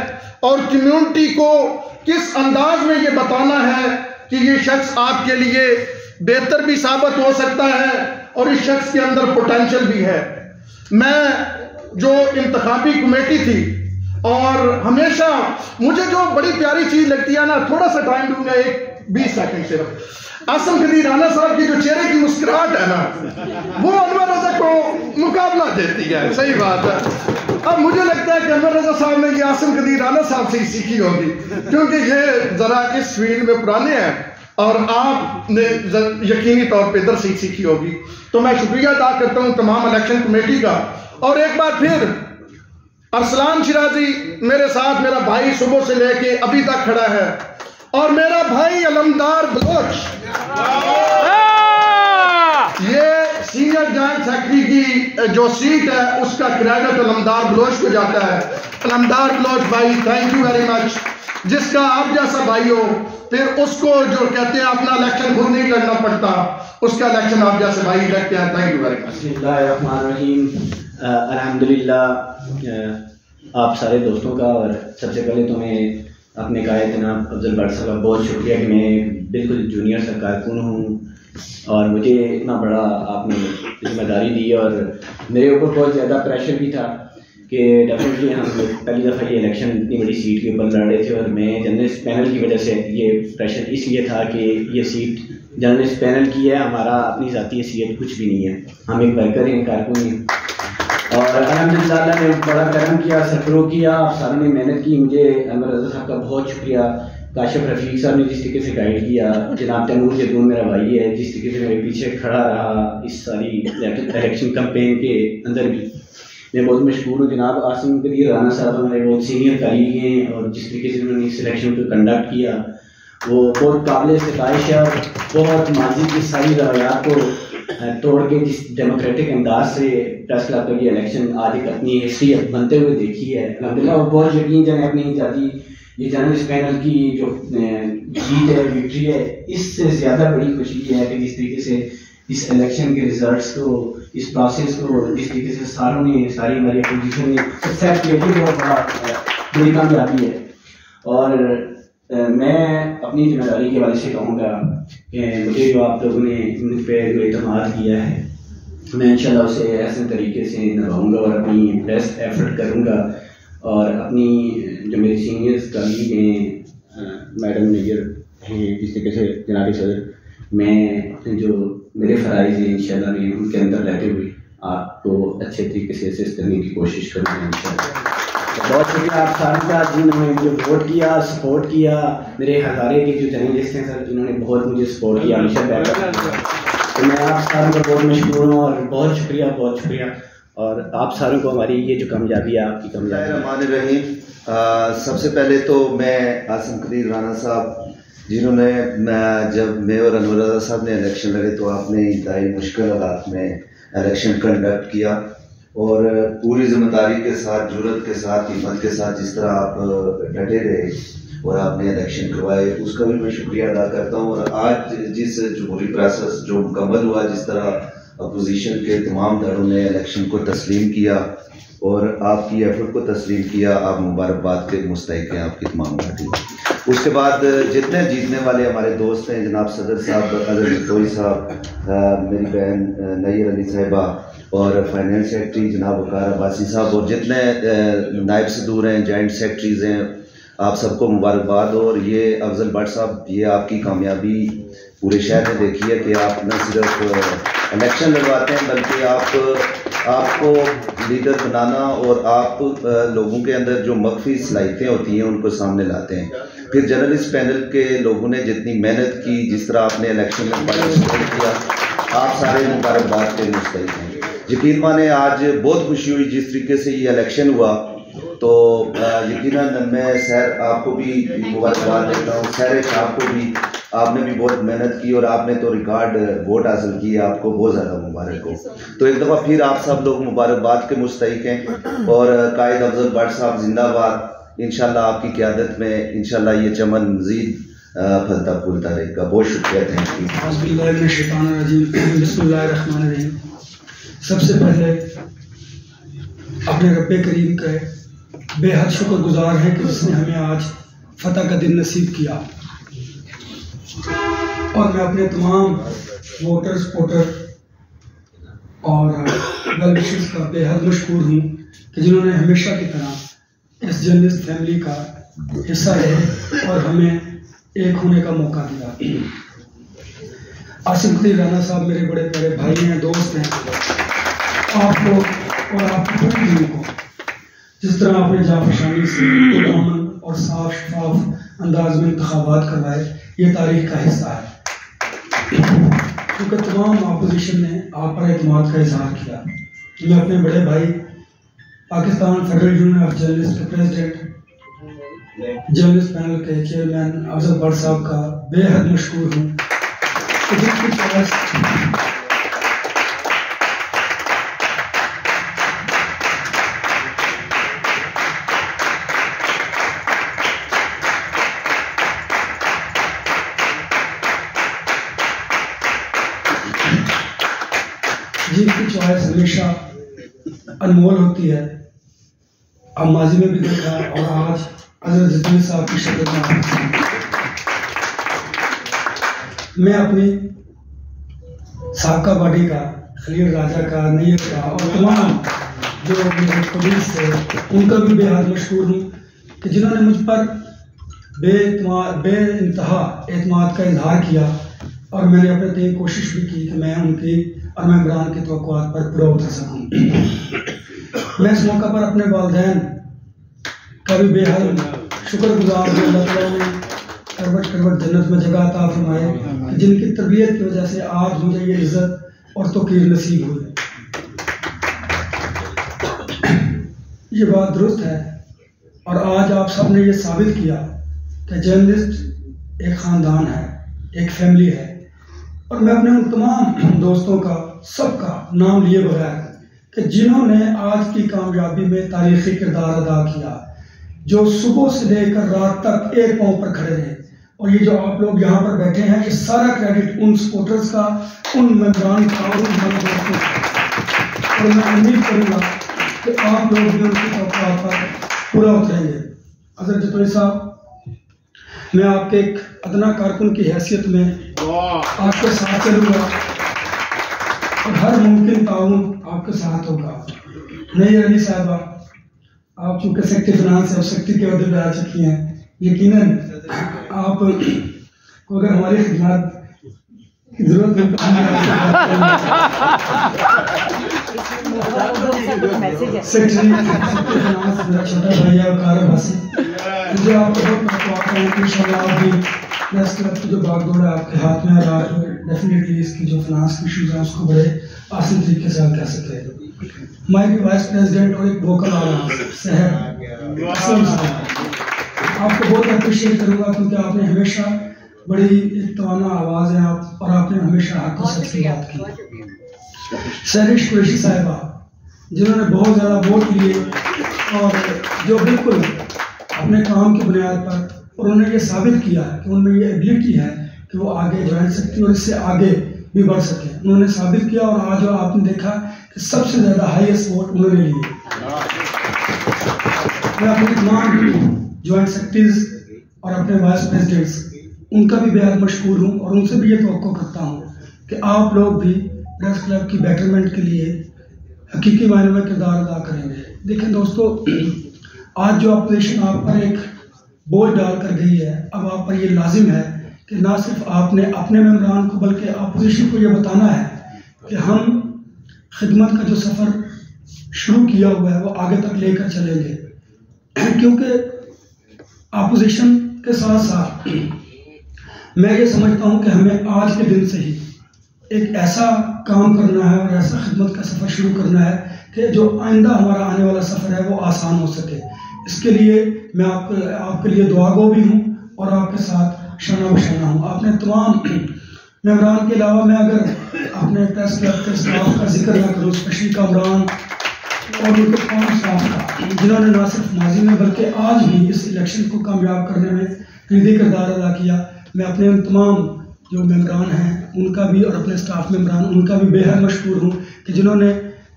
और कम्युनिटी को किस अंदाज में ये बताना है कि ये शख्स आपके लिए बेहतर भी साबित हो सकता है और इस शख्स के अंदर पोटेंशियल भी है। मैं जो इंतखाबी कमेटी थी, और हमेशा मुझे जो बड़ी प्यारी चीज लगती है ना, थोड़ा सा टाइम दूंगा, एक 20 सेकंड सिर्फ। आसिम कदीर राना साहब की जो चेहरे की मुस्कुराहट है ना, वो अनवर रजा को मुकाबला देती है। सही बात है। अब मुझे लगता है कि अनवर रजा साहब ने ये आसिम कदीर राना साहब से ही सीखी होगी, क्योंकि ये जरा इस फील्ड में पुराने हैं और आपने यकीनी तौर पे इधर से सीखी होगी। तो मैं शुक्रिया अदा करता हूं तमाम इलेक्शन कमेटी का। और एक बार फिर अरसलान शिराजी मेरे साथ, मेरा भाई सुबह से लेके अभी तक खड़ा है, और मेरा भाई अलमदार बलोच, ये सीनियर जॉइंट सेक्रेटरी की जो सीट है उसका क्रेडिट अलमदार बलोच को जाता है। अलमदार बलोच भाई, थैंक यू वेरी मच। जिसका आप जैसा भाई हो, फिर उसको जो कहते हैं अपना इलेक्शन खुद नहीं लड़ना पड़ता, उसका इलेक्शन आप जैसे भाई लड़ते हैं। Thank you very much. बिस्मिल्लाहिर्रहमानिर्रहीम। अल्हम्दुलिल्लाह आप सारे दोस्तों का, और सबसे पहले तो मैं अपने कायद जनाब अफजल भट्ट साहब का बहुत शुक्रिया कि मैं बिल्कुल जूनियर सा कारकुन हूँ और मुझे इतना बड़ा आपने जिम्मेदारी दी, और मेरे ऊपर बहुत ज़्यादा प्रेशर भी था कि डेफिनेटली हम पहली दफ़ा ये इलेक्शन इतनी बड़ी सीट के ऊपर लड़ रहे थे, और मैं जर्नलिस्ट पैनल की वजह से ये प्रेशर इसलिए था कि ये सीट जर्नलिस्ट पैनल की है, हमारा अपनी ज़ाती हैसियत कुछ भी नहीं है, हम एक वर्कर हैं, कारकुन हैं। और अल्हम्दुलिल्लाह ने बड़ा करम किया, सफरो किया, आप सारों ने मेहनत की। मुझे अनवर रजा साहब का बहुत शुक्रिया, काशिफ रफीक साहब ने जिस तरीके से गाइड किया, जनाब तैमूर जदून मेरा भाई है जिस तरीके से मेरे पीछे खड़ा रहा इस सारी इलेक्शन कैंपेन के अंदर भी, मैं बहुत मशहूर हूँ। जनाब आसिम कदीर राना साहब हमारे बहुत सीनियर कलीग हैं, और जिस तरीके से उन्होंने इस इलेक्शन को कंडक्ट किया वो बहुत काबिल सिताइश है, और बहुत माजी की सारी रवायात को तोड़ के जिस डेमोक्रेटिक अंदाज से प्रेस क्लब का ये इलेक्शन आज एक अपनी हिस्ट्री बनते हुए देखी है अल्हम्दुलिल्लाह। और बहुत यकीन जनाब नहीं जाती ये जर्नलिस्ट पैनल की जो जीत है, विक्ट्री है, इससे ज़्यादा बड़ी खुशी है कि जिस तरीके से इस इलेक्शन के रिजल्ट्स को, इस प्रोसेस को जिस तरीके से सारों ने, सारी हमारी अपोजिशन ने एक्सेप्ट किया, बहुत बड़ा बड़ी कामयाबी है। और मैं अपनी जिम्मेदारी के हवाले से कहूँगा कि मुझे जो आप लोगों ने मुझ पर जो एतमाद किया है, मैं इंशाल्लाह उसे ऐसे तरीके से निभाऊंगा और अपनी बेस्ट एफर्ट करूँगा, और अपनी जो मेरी सीनियर्स कलीग हैं, मैडम मेजर हैं, जिस तरीके से जनाब सदर, मैं अपने जो मेरे फ़राइज़ हैं इंशाल्लाह मैं उनके अंदर रहते हुए आपको अच्छे तरीके से असिस्ट करने की कोशिश करूँगा इंशाल्लाह। बहुत शुक्रिया आप सारों का जिन्होंने मुझे वोट किया, सपोर्ट किया, मेरे हज़ारे के जो जर्नलिस्ट हैं सर जिन्होंने बहुत मुझे सपोर्ट किया, हमेशा बैकअप किया, तो मैं आप सारों का बहुत मशहूर हूँ और बहुत शुक्रिया। और आप सारों को हमारी ये जो कामयाबी है, आपकी कामयाबी। सबसे पहले तो मैं आसिम कदीर राना साहब जिन्होंने जब मैं और अनवर रजा साहब ने इलेक्शन लड़े तो आपने इंतहाई मुश्किल हालात में इलेक्शन कंडक्ट किया, और पूरी जिम्मेदारी के साथ, जुर्रत के साथ, हिम्मत के साथ जिस तरह आप डटे रहे और आपने इलेक्शन करवाए, उसका भी मैं शुक्रिया अदा करता हूँ। और आज जिस जमहूरी प्रोसेस जो मुकम्मल हुआ, जिस तरह अपोजिशन के तमाम दलों ने इलेक्शन को तस्लीम किया और आपकी एफर्ट को तस्लीम किया, आप मुबारकबाद के मुस्तहिक हैं, आपकी तमाम पार्टी। उसके बाद जितने जीतने वाले हमारे दोस्त हैं, जनाब सदर साहब, अजहर जतोई साहब, मेरी बहन नैयर अली साहिबा, और फाइनेंस सेक्रेटरी जनाब वकार अब्बासी साहब, और जितने नायब सदूर हैं, जॉइंट सेक्रेटरीज हैं, आप सबको मुबारकबाद। और ये अफजल भट्ट साहब, ये आपकी कामयाबी पूरे शहर ने देखी है कि आप न सिर्फ इलेक्शन लड़वाते हैं बल्कि आप आपको लीडर बनाना और आप लोगों के अंदर जो मख्फी सलाहियतें होती हैं उनको सामने लाते हैं। फिर जर्नलिस्ट पैनल के लोगों ने जितनी मेहनत की, जिस तरह आपने इलेक्शन में पार्टिसिपेट किया, आप सारे मुबारकबाद के मुस्तहिक हैं। यकीन माने आज बहुत खुशी हुई जिस तरीके से ये इलेक्शन हुआ, तो यकीनन मैं सैर आपको भी मुबारकबाद देता हूँ, सैर साहब को भी, आपने भी बहुत मेहनत की और आपने तो रिकॉर्ड वोट हासिल किए, आपको बहुत ज़्यादा मुबारक हो। तो एक दफ़ा फिर आप सब लोग मुबारकबाद के मुस्तहिक हैं और कायद अफजल भट्ट साहब जिंदाबाद। इंशाल्लाह आपकी क़यादत में इंशाल्लाह ये चमन मज़ीद फलता फूलता रहेगा। बहुत शुक्रिया, थैंक यू। सबसे पहले अपने रब्बे करीम का बेहद शुक्रगुजार है कि जिसने हमें आज फतह का दिन नसीब किया, और मैं अपने तमाम वोटर सपोर्टर और वेल विशर्स का बेहद मशकूर हूँ कि जिन्होंने हमेशा की तरह इस जर्नलिस्ट फैमिली का हिस्सा रहे और हमें एक होने का मौका दिया। आसिम कदीर राना साहब मेरे बड़े बड़े भाई हैं, दोस्त हैं। आपको और आपकी पूरी टीम को जिस तरह आपने जाफरशानी से अमन और साफ शफाफ अंदाज में इंतखाबात करवाए, ये तारीख का हिस्सा है, क्योंकि तमाम अपोजिशन ने आप पर एतमाद का इजहार किया। मैं अपने बड़े भाई Pakistan federal union of journalist के प्रेसिडेंट, जर्नलिस्ट पैनल के चेयरमैन अफजल भट्ट साहब का बेहद मशकूर हूँ कि जिनकी चॉइस हमेशा अनमोल होती है। अब माजी में भी देखा और आज हज़रत जदीद साहब की शक्ल में मैं अपनी साबका बॉडी का, खलील राजा का, नैयत का और तमाम जो मेरे पुलिस थे उनका भी बेहद मशहूर हूँ कि जिन्होंने मुझ पर बेइंतहा एतमाद का इजहार किया, और मैंने अपने तय कोशिश भी की कि मैं उनकी और मैं इमरान की तवक्कुआत पर पूरा उतर सकूँ। मैं इस मौका पर अपने वालिदैन का भी बेहद शुक्रगुजार हूँ। अल्लाह ताला ने करवट करवट जन्नत में जगह अता फरमाए कि जिनकी तरबियत की वजह से आज मुझे ये इज्जत और तौकीर नसीब हुई। ये बात दुरुस्त है और आज आप सब ने ये साबित किया कि जर्नलिस्ट एक ख़ानदान है, एक फैमिली है। और मैं अपने उन तमाम दोस्तों का, सबका नाम लिए बगैर कि जिन्होंने आज की कामयाबी में तारीखी किरदार अदा किया, जो सुबह से लेकर रात तक एक पांव पर खड़े रहे, और ये जो आप लोग यहाँ पर बैठे हैं, ये सारा क्रेडिट उन सपोर्टर्स का, उन मेंबरान का और उन हमारे दोस्तों का। और मैं उम्मीद करूँगा कि आप लोग भी उनकी तवक्कुआत पर पूरा उतरेंगे। हज़रत जतोई साहब, मैं आपके एक अदना कारकुन की हैसियत में आपके साथ चलूँगा और हर मुमकिन ताउन आपके साथ होगा। नहीं अली साहबा, आप चूँकि सेक्रेटरी फाइनेंस और सेक्रेटरी के अहदे पर आ चुकी हैं, यकीनन आप को अगर हमारी खिदमत की जरूरत है सेक्रेटरी फाइनेंस मेरा छोटा भाई है कार बसी, मुझे आपको बहुत महत्व है कि इंशाल्लाह आप भी प्रेस क्लब की जो बागडोर है आपके हाथ में, और आप डेफिनेटली इसकी जो फाइनेंस की इशूज़ हैं उसको बड़े आसान तरीके से हल कर सकते हैं। मैं भी वाइस प्रेसिडेंट और एक वोकल आवाज़ शहर असलम साहब, आपको बहुत अप्रिशिएट करूँगा क्योंकि आपने हमेशा बड़ी एक तवाना आवाज़ है आप, और आपने हमेशा हक और सच की बात की। सरिश कुरैशी साहिबा, जिन्होंने बहुत ज़्यादा वोट लिए और जो बिल्कुल अपने काम की बुनियाद पर उन्होंने ये साबित किया है कि उनमें ये एबिलिटी है कि वो आगे बढ़ सकती है और इससे आगे भी बढ़ सके। उन्होंने साबित किया और आज आपने देखा कि सबसे ज़्यादा हाईएस्ट वोट उन्होंने लिए। मैं अपने तमाम जॉइंट सेक्रेटरीज और अपने वाइस प्रेसिडेंट्स उनका भी बेहद मशहूर हूँ और उनसे भी ये तवक्को करता हूँ कि आप लोग भी प्रेस क्लब की बेटरमेंट के लिए हकीकी मायने में किरदार अदा करेंगे। देखें दोस्तों, आज जो अपोजिशन आप पर एक बोझ डाल कर गई है, अब आप पर ये लाजिम है कि ना सिर्फ आपने अपने मेम्बरान को बल्कि अपोजिशन को ये बताना है कि हम खिदमत का जो सफ़र शुरू किया हुआ है वो आगे तक लेकर चलेंगे, क्योंकि अपोजिशन के साथ साथ मैं ये समझता हूँ कि हमें आज के दिन से ही एक ऐसा काम करना है और ऐसा खिदमत का सफ़र शुरू करना है कि जो आइंदा हमारा आने वाला सफ़र है वो आसान हो सके। इसके लिए मैं आपके लिए दुआगो भी हूँ और आपके साथ शना बशाना हूँ। आपने तमाम मेम्बरान के अलावा मैं अगर अपने प्रेस क्लब के स्टाफ का जिक्र ना करूँ, स्पेशली कामरान और उनके तमाम स्टाफ का, जिन्होंने ना सिर्फ माजी में बल्कि आज भी इस इलेक्शन को कामयाब करने में कलीदी किरदार अदा किया, मैं अपने उन तमाम जो मेम्बरान हैं उनका भी और अपने स्टाफ मेम्बरान उनका भी बेहद मशहूर हूँ कि जिन्होंने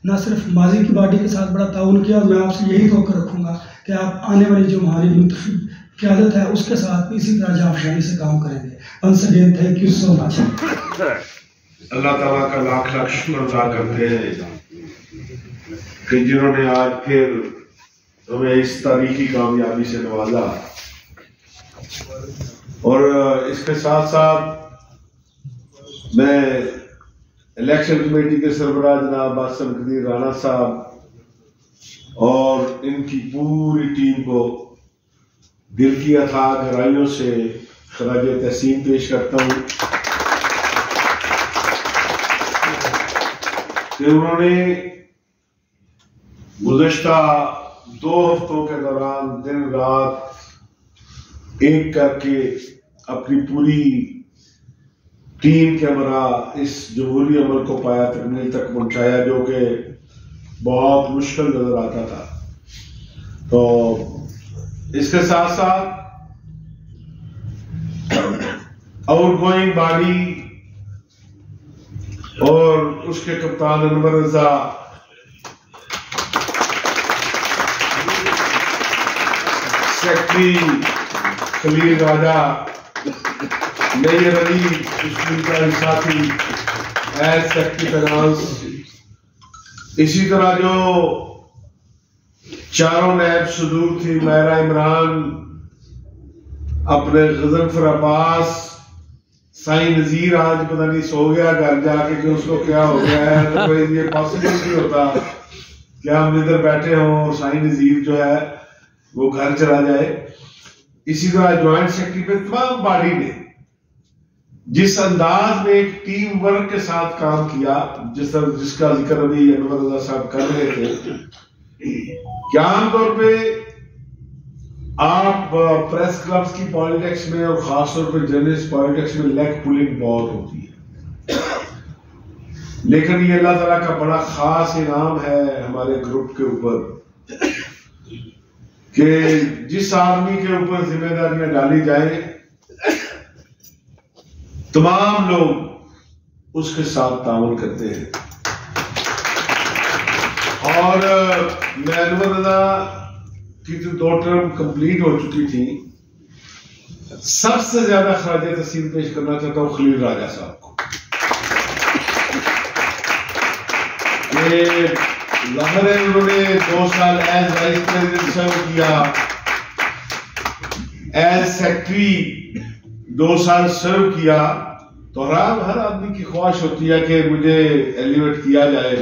ना सिर्फ माजी की पार्टी के साथ बड़ा ताउन किया, और मैं आपसे यही तवक्को रखूँगा कि आप आने वाली जो हमारी मुंतखब क़यादत है उसके साथ इसी तरह जाफशानी से काम करेंगे। Once again thank you so much. Allah ताला का लाख लाख शुक्र अदा करते हैं कि जिन्होंने आज फिर हमें इस तारीखी कामयाबी से नवाजा। और इसके साथ साथ मैं इलेक्शन कमेटी के सरबराह जनाब आसिम कदीर राणा साहब और इनकी पूरी टीम को दिल की अथाह गहराइयों से खराज तहसीन पेश करता हूँ कि उन्होंने गुज़श्ता 2 हफ्तों के दौरान दिन रात एक करके अपनी पूरी टीम के हमरा इस जमहूरी अमल को पाया तकमील तक पहुंचाया, जो कि बहुत मुश्किल नजर आता था। तो इसके साथ साथ आउटगोइंग बॉडी और उसके कप्तान अनवर रजा, सेक्रेटरी खलील राजा, मेयर अली का साथी एज सेक्रेटरी फाइनेंस, इसी तरह जो चारों नैब सदूर थी, मैरा इमरान, अपने गजनफर अब्बास, साईं नजीर आज पता नहीं सो गया घर जाके कि उसको क्या हो गया है, तो ये पॉसिबल नहीं होता कि हम इधर बैठे हों और साईं नजीर जो है वो घर चला जाए। इसी तरह ज्वाइंट सेक्रेटरी पे तमाम बॉडी ने जिस अंदाज में एक टीम वर्क के साथ काम किया, जिसका जिक्र अभी अनवर रजा साहब कर रहे थे, क्या आमतौर पे आप प्रेस क्लब्स की पॉलिटिक्स में और खासतौर पे जर्नलिस्ट पॉलिटिक्स में लेग पुलिंग बहुत होती है, लेकिन ये अल्लाह ताला का बड़ा खास इनाम है हमारे ग्रुप के ऊपर कि जिस आदमी के ऊपर जिम्मेदारियां डाली जाए तमाम लोग उसके साथ ताउन करते हैं। और मैं अनवर रजा की जो 2 टर्म कंप्लीट हो चुकी थी, सबसे ज्यादा खराज तहसीन पेश करना चाहता हूं खलील राजा साहब को। ये ज़ाहिर है उन्होंने 2 साल एज वाइस प्रेसिडेंट सर्व किया, एज सेक्रेटरी 2 साल सर्व किया, तो हर आदमी की ख्वाहिश होती है कि मुझे एलिवेट किया जाए,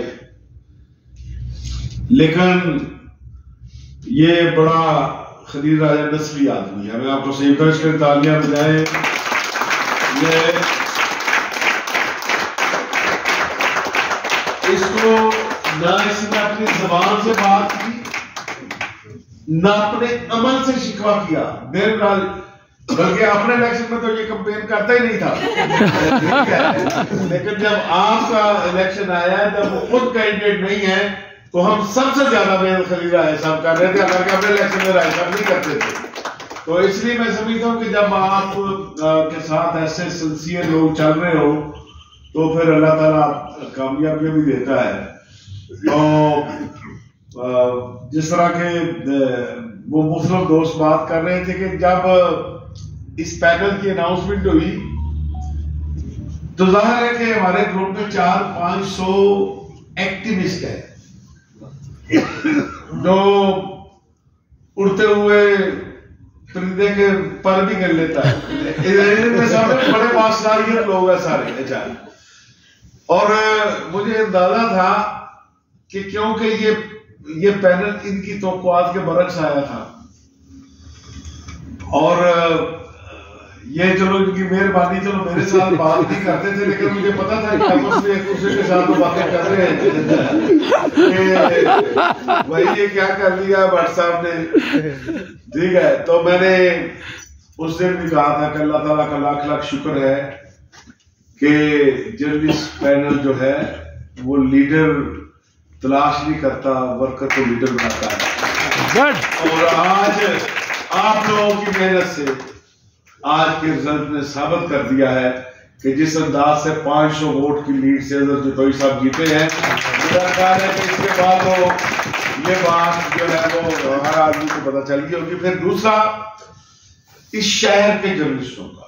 लेकिन ये बड़ा खलील राजा नस्ली आदमी है। मैं आपको सही कर तालियां बजाएं। ये इसको ना इसने अपनी जबान से बात की ना अपने अमल से शिकवा किया, बल्कि अपने इलेक्शन में तो ये कंपेन करता ही नहीं था लेकिन जब आपका इलेक्शन आया, जब वो खुद कैंडिडेट नहीं है, तो हम सबसे ज्यादा मेहनत खलील राजा साहब कर रहे थे, अगर के अपने इलेक्शन में राय साहब नहीं करते थे। तो इसलिए मैं समझता हूँ कि जब आप के साथ ऐसे सिंसियर लोग चल रहे हो तो फिर अल्लाह ताला कामयाबी भी देता है। तो जिस तरह के वो मुख्तलिफ दोस्त बात कर रहे थे कि जब इस पैनल की अनाउंसमेंट हुई तो जाहिर है कि हमारे ग्रुप में 400-500 एक्टिविस्ट है जो उड़ते हुए परिंदे के पर भी कर लेता है। इनमें सारे बड़े बासारियत लोग हैं सारे बेचारे। और मुझे अंदाजा था कि क्योंकि ये ये पैनल इनकी तवक्कुआत के बरक्स आया था और ये चलो इनकी मेहरबानी, चलो मेरे साथ बात नहीं करते थे लेकिन मुझे पता था कि आपस में एक दूसरे के साथ तो बातें कर रहे हैं भाई ये क्या कर लिया भट्ट साहब ने, ठीक है। तो मैंने उस दिन भी कहा था कि अल्लाह ताला का लाख लाख शुक्र है कि जर्नलिस्ट पैनल जो है वो लीडर तलाश नहीं करता, वर्कर को लीडर बनाता है। और आज आप लोगों की मेहनत से आज के रिजल्ट ने साबित कर दिया है कि जिस अंदाज से 500 वोट की लीड से जतोई साहब जीते हैं, मेरा ख्याल है कि इसके बाद तो ये बात जो है वो हर आदमी को पता चल गई होगी। फिर दूसरा, इस शहर के जर्नलिस्टों का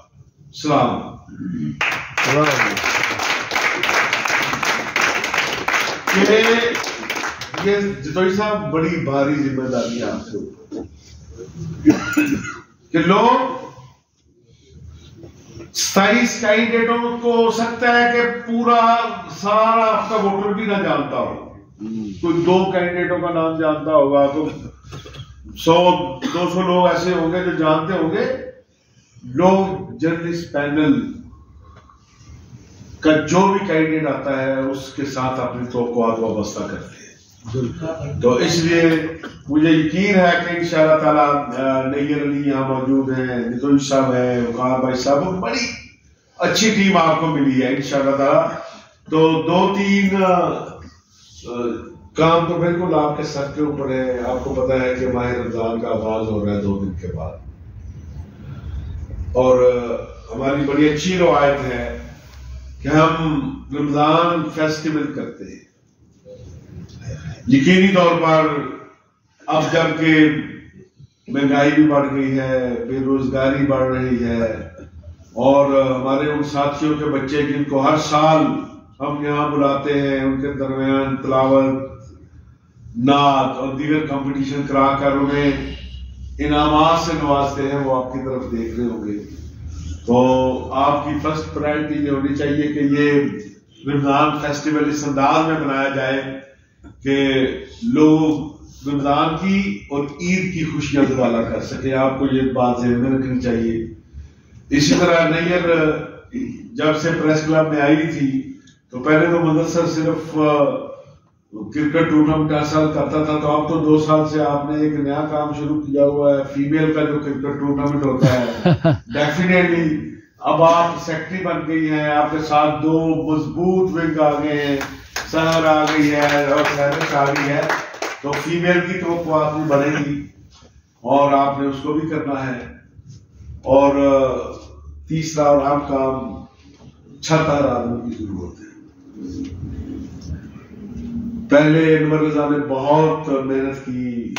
सलाम। ये जतोई साहब बड़ी भारी जिम्मेदारी है आपके ऊपर कि लोग 27 कैंडिडेटों को हो सकता है कि पूरा सारा आपका वोटर भी ना जानता हो, कोई 2 कैंडिडेटों का नाम जानता होगा, तो 100-200 लोग ऐसे होंगे जो जानते होंगे। लोग जर्नलिस्ट पैनल का जो भी कैंडिडेट आता है उसके साथ अपनी तवक्कुआत वाबस्ता करते हैं। तो इसलिए मुझे यकीन है कि इंशाअल्लाह ताला नैयर अली यहाँ मौजूद हैं, नितोई साहब है, वकार भाई साहब, बड़ी अच्छी टीम आपको मिली है इंशाअल्लाह ताला। तो 2-3 काम तो बिल्कुल आपके सर के ऊपर है। आपको पता है कि माह रमजान का आगाज हो रहा है 2 दिन के बाद, और हमारी बड़ी अच्छी रवायत है कि हम रमजान फेस्टिवल करते हैं। यकीनी तौर पर अब जबकि महंगाई भी बढ़ गई है, बेरोजगारी बढ़ रही है, और हमारे उन साथियों के बच्चे जिनको हर साल हम यहाँ बुलाते हैं, उनके दरमियान तिलावत, नात और दीगर कंपटीशन कराकर उन्हें इनामात से नवाजते हैं, वो आपकी तरफ देख रहे होंगे। तो आपकी फर्स्ट प्रायोरिटी ये होनी चाहिए कि ये रमजान फेस्टिवल इस अंदाज में मनाया जाए कि लोग रमजान की और ईद की खुशियां दुबारा कर सके। आपको ये बात ध्यान में रखनी चाहिए। इसी तरह नैयर जब से प्रेस क्लब में आई थी तो पहले तो मुदस्सर सिर्फ क्रिकेट टूर्नामेंट हर साल करता था, तो अब तो 2 साल से आपने एक नया काम शुरू किया हुआ है, फीमेल का जो क्रिकेट टूर्नामेंट होता है। डेफिनेटली अब आप सेक्रेटरी बन गई हैं, आपके साथ 2 मजबूत विंग आ गए हैं, सहर आ गई है और सहरस आ गई है, तो फीमेल की तो भी बढ़ेगी और आपने उसको भी करना है। और तीसरा और अहम काम, छत हर आदमी की जरूरत है। पहले अनवर रजा ने बहुत मेहनत की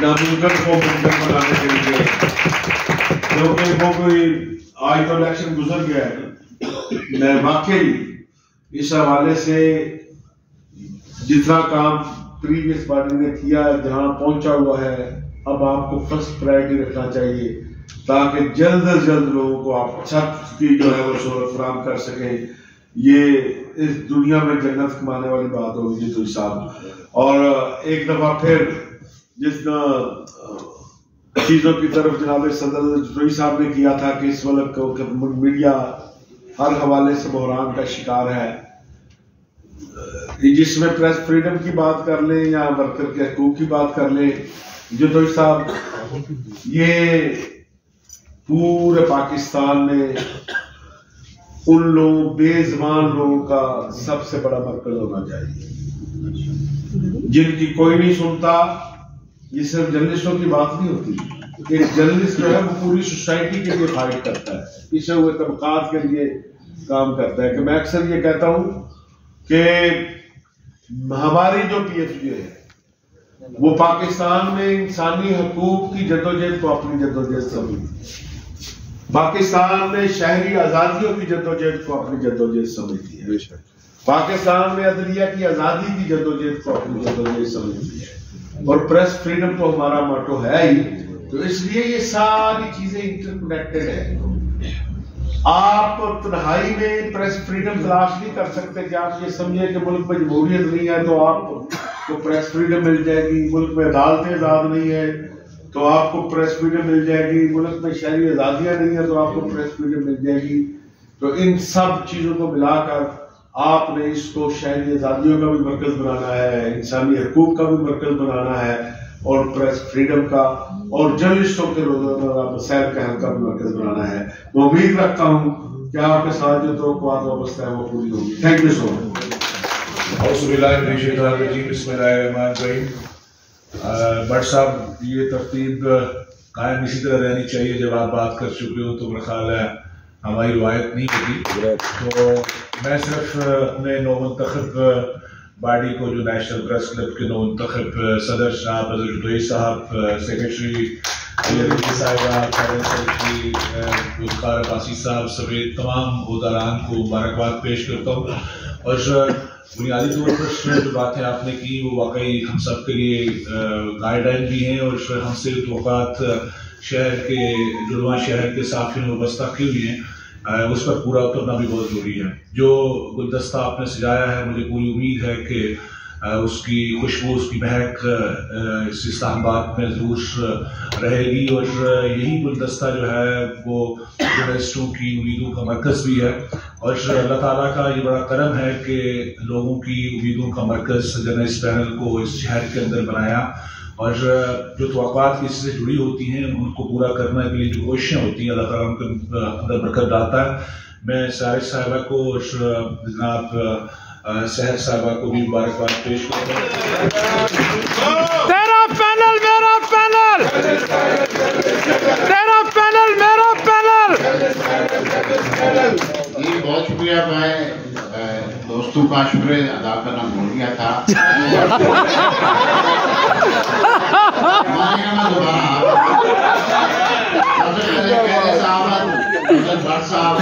नामुमकिन को मुमकिन बनाने के लिए, क्योंकि वो कोई आज तो इलेक्शन गुजर गया है। मैं वाकई इस हवाले से जितना काम प्रीवियस पार्टी ने किया, जहां पहुंचा हुआ है, अब आपको फर्स्ट प्रायोरिटी रखना चाहिए ताकि जल्द से जल्द लोगों को आप छत की जो है वो सहूलत फराहम कर सकें। ये इस दुनिया में जन्नत कमाने वाली बात होगी जितोई साहब। और एक दफा फिर जिस चीजों की तरफ जनाब सदर जितोई साहब ने किया था कि इस वक्त मीडिया हर हवाले से बहरान का शिकार है, जिसमें प्रेस फ्रीडम की बात कर ले या वर्कर के हकूक की बात कर ले, जितोई साहब ये पूरे पाकिस्तान में उन लोगों बेज़बान लोगों का सबसे बड़ा मरकज होना चाहिए जिनकी कोई नहीं सुनता। ये सिर्फ जर्नलिस्टों की बात नहीं होती। एक जर्नलिस्ट जो है वो पूरी सोसाइटी के लिए फाइट करता है, पीछे हुए तबकात के लिए काम करता है। कि मैं अक्सर ये कहता हूं कि हमारी जो PFJ है वो पाकिस्तान में इंसानी हकूक की जद्दोजहद को अपनी जद्दोजहद समझती, पाकिस्तान में शहरी आजादियों की जद्दोजहद को अपनी जद्दोजहद समझती है, पाकिस्तान में अदलिया की आजादी की जद्दोजहद को अपनी जद्दोजहद समझती है, और प्रेस फ्रीडम तो हमारा मोटो है ही। तो इसलिए ये सारी चीजें इंटरकनेक्टेड है। आप तन्हाई में प्रेस फ्रीडम तलाश नहीं कर सकते कि आप ये समझे कि मुल्क में जमहूरियत नहीं है तो आप तो प्रेस फ्रीडम मिल जाएगी। मुल्क में अदालतें आज़ाद नहीं है तो आपको प्रेस फ्रीडम मिल जाएगी। मुल्क में शहरी आज़ादियाँ नहीं है तो आपको प्रेस फ्रीडम मिल जाएगी। तो इन सब चीज़ों को मिलाकर आपने इसको शहरी आज़ादियों का भी मरकज़ बनाना है, इंसानी हकूक़ का भी मरकज़ बनाना है, और प्रेस फ्रीडम का और जर्नलिस्टों के रोज़ाना मसाइल का हल का भी मरकज़ बनाना है। मैं उम्मीद रखता हूँ कि आपके साथ जो तवक्कुआत वाबस्ता है वो पूरी होगी। Thank you so much. Bhatt साहब, ये तरतीब कायम इसी तरह रहनी चाहिए। जब आप बात कर चुके हो तो मेरा ख्याल है हमारी रिवायत नहीं होगी। तो मैं सिर्फ अपने नौमुंतखब बॉडी को, जो नेशनल प्रेस क्लब के नौमुंतखब सदर जनाब अजहर साहब, सेक्रेटरी साहिबा, अब्बासी साहब समेत तमाम उहदेदारान को मुबारकबाद पेश करता हूँ। और बुनियादी तौर पर जो बातें आपने की वो वाकई हम सब के लिए गाइडलाइन भी हैं, और हमसे तवक्कुआत शहर के जुड़वा शहर के साफियों ने वाबस्ता की हुई हैं, उस पर पूरा उतरना भी बहुत ज़रूरी है। जो गुलदस्ता आपने सजाया है, मुझे पूरी उम्मीद है कि उसकी खुशबू, उसकी महक इस इस्लामाबाद में ज़रूर रहेगी, और यही गुलदस्ता जो है वो जर्नलिस्टों की उम्मीदों का मरकज़ भी है। और अल्लाह ताला का ये बड़ा करम है कि लोगों की उम्मीदों का मरकज़ जर्नलिस्ट पैनल को इस शहर के अंदर बनाया, और जो तवक्कुआत किसी से जुड़ी होती हैं उनको पूरा करने के लिए जो कोशिशें होती हैं अल्लाह ताला उनके अंदर बरकत डालता है। मैं सारिक साहिबा को और जनाब सहर साहिबा को भी मुबारकबाद पेश करता हूँ। तेरा पैनल मेरा पैनल, तेरा पैनल मेरा पैनल। जी बहुत शुक्रिया। मैं दोस्तों का शुक्रिया अदा करना भूल गया था। भट्ट साहब,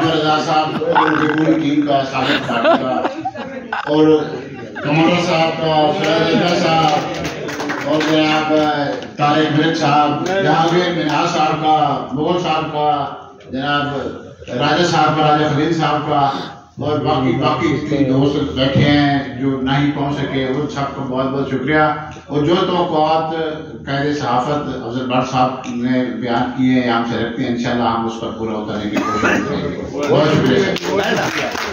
रजा साहब, उनकी पूरी टीम का, साबित पार्टी का, और कमर साहब का, सैयद साहब, और जनाब तारिक मिर्च साहब, जहांगीर मिनाज साहब का, मुगल साहब का, जनाब राजा साहब का, राजा खलील साहब का, और बाकी दोस्त बैठे हैं जो नहीं पहुंच सके, उन सबको बहुत बहुत शुक्रिया। और जो तवक्कुआत कायदे सहाफत अफजल भट्ट साहब ने बयान किए हैं, हमसे रखते हैं, इंशाल्लाह हम उस पर पूरा उतरने की कोशिश करेंगे। बहुत शुक्रिया।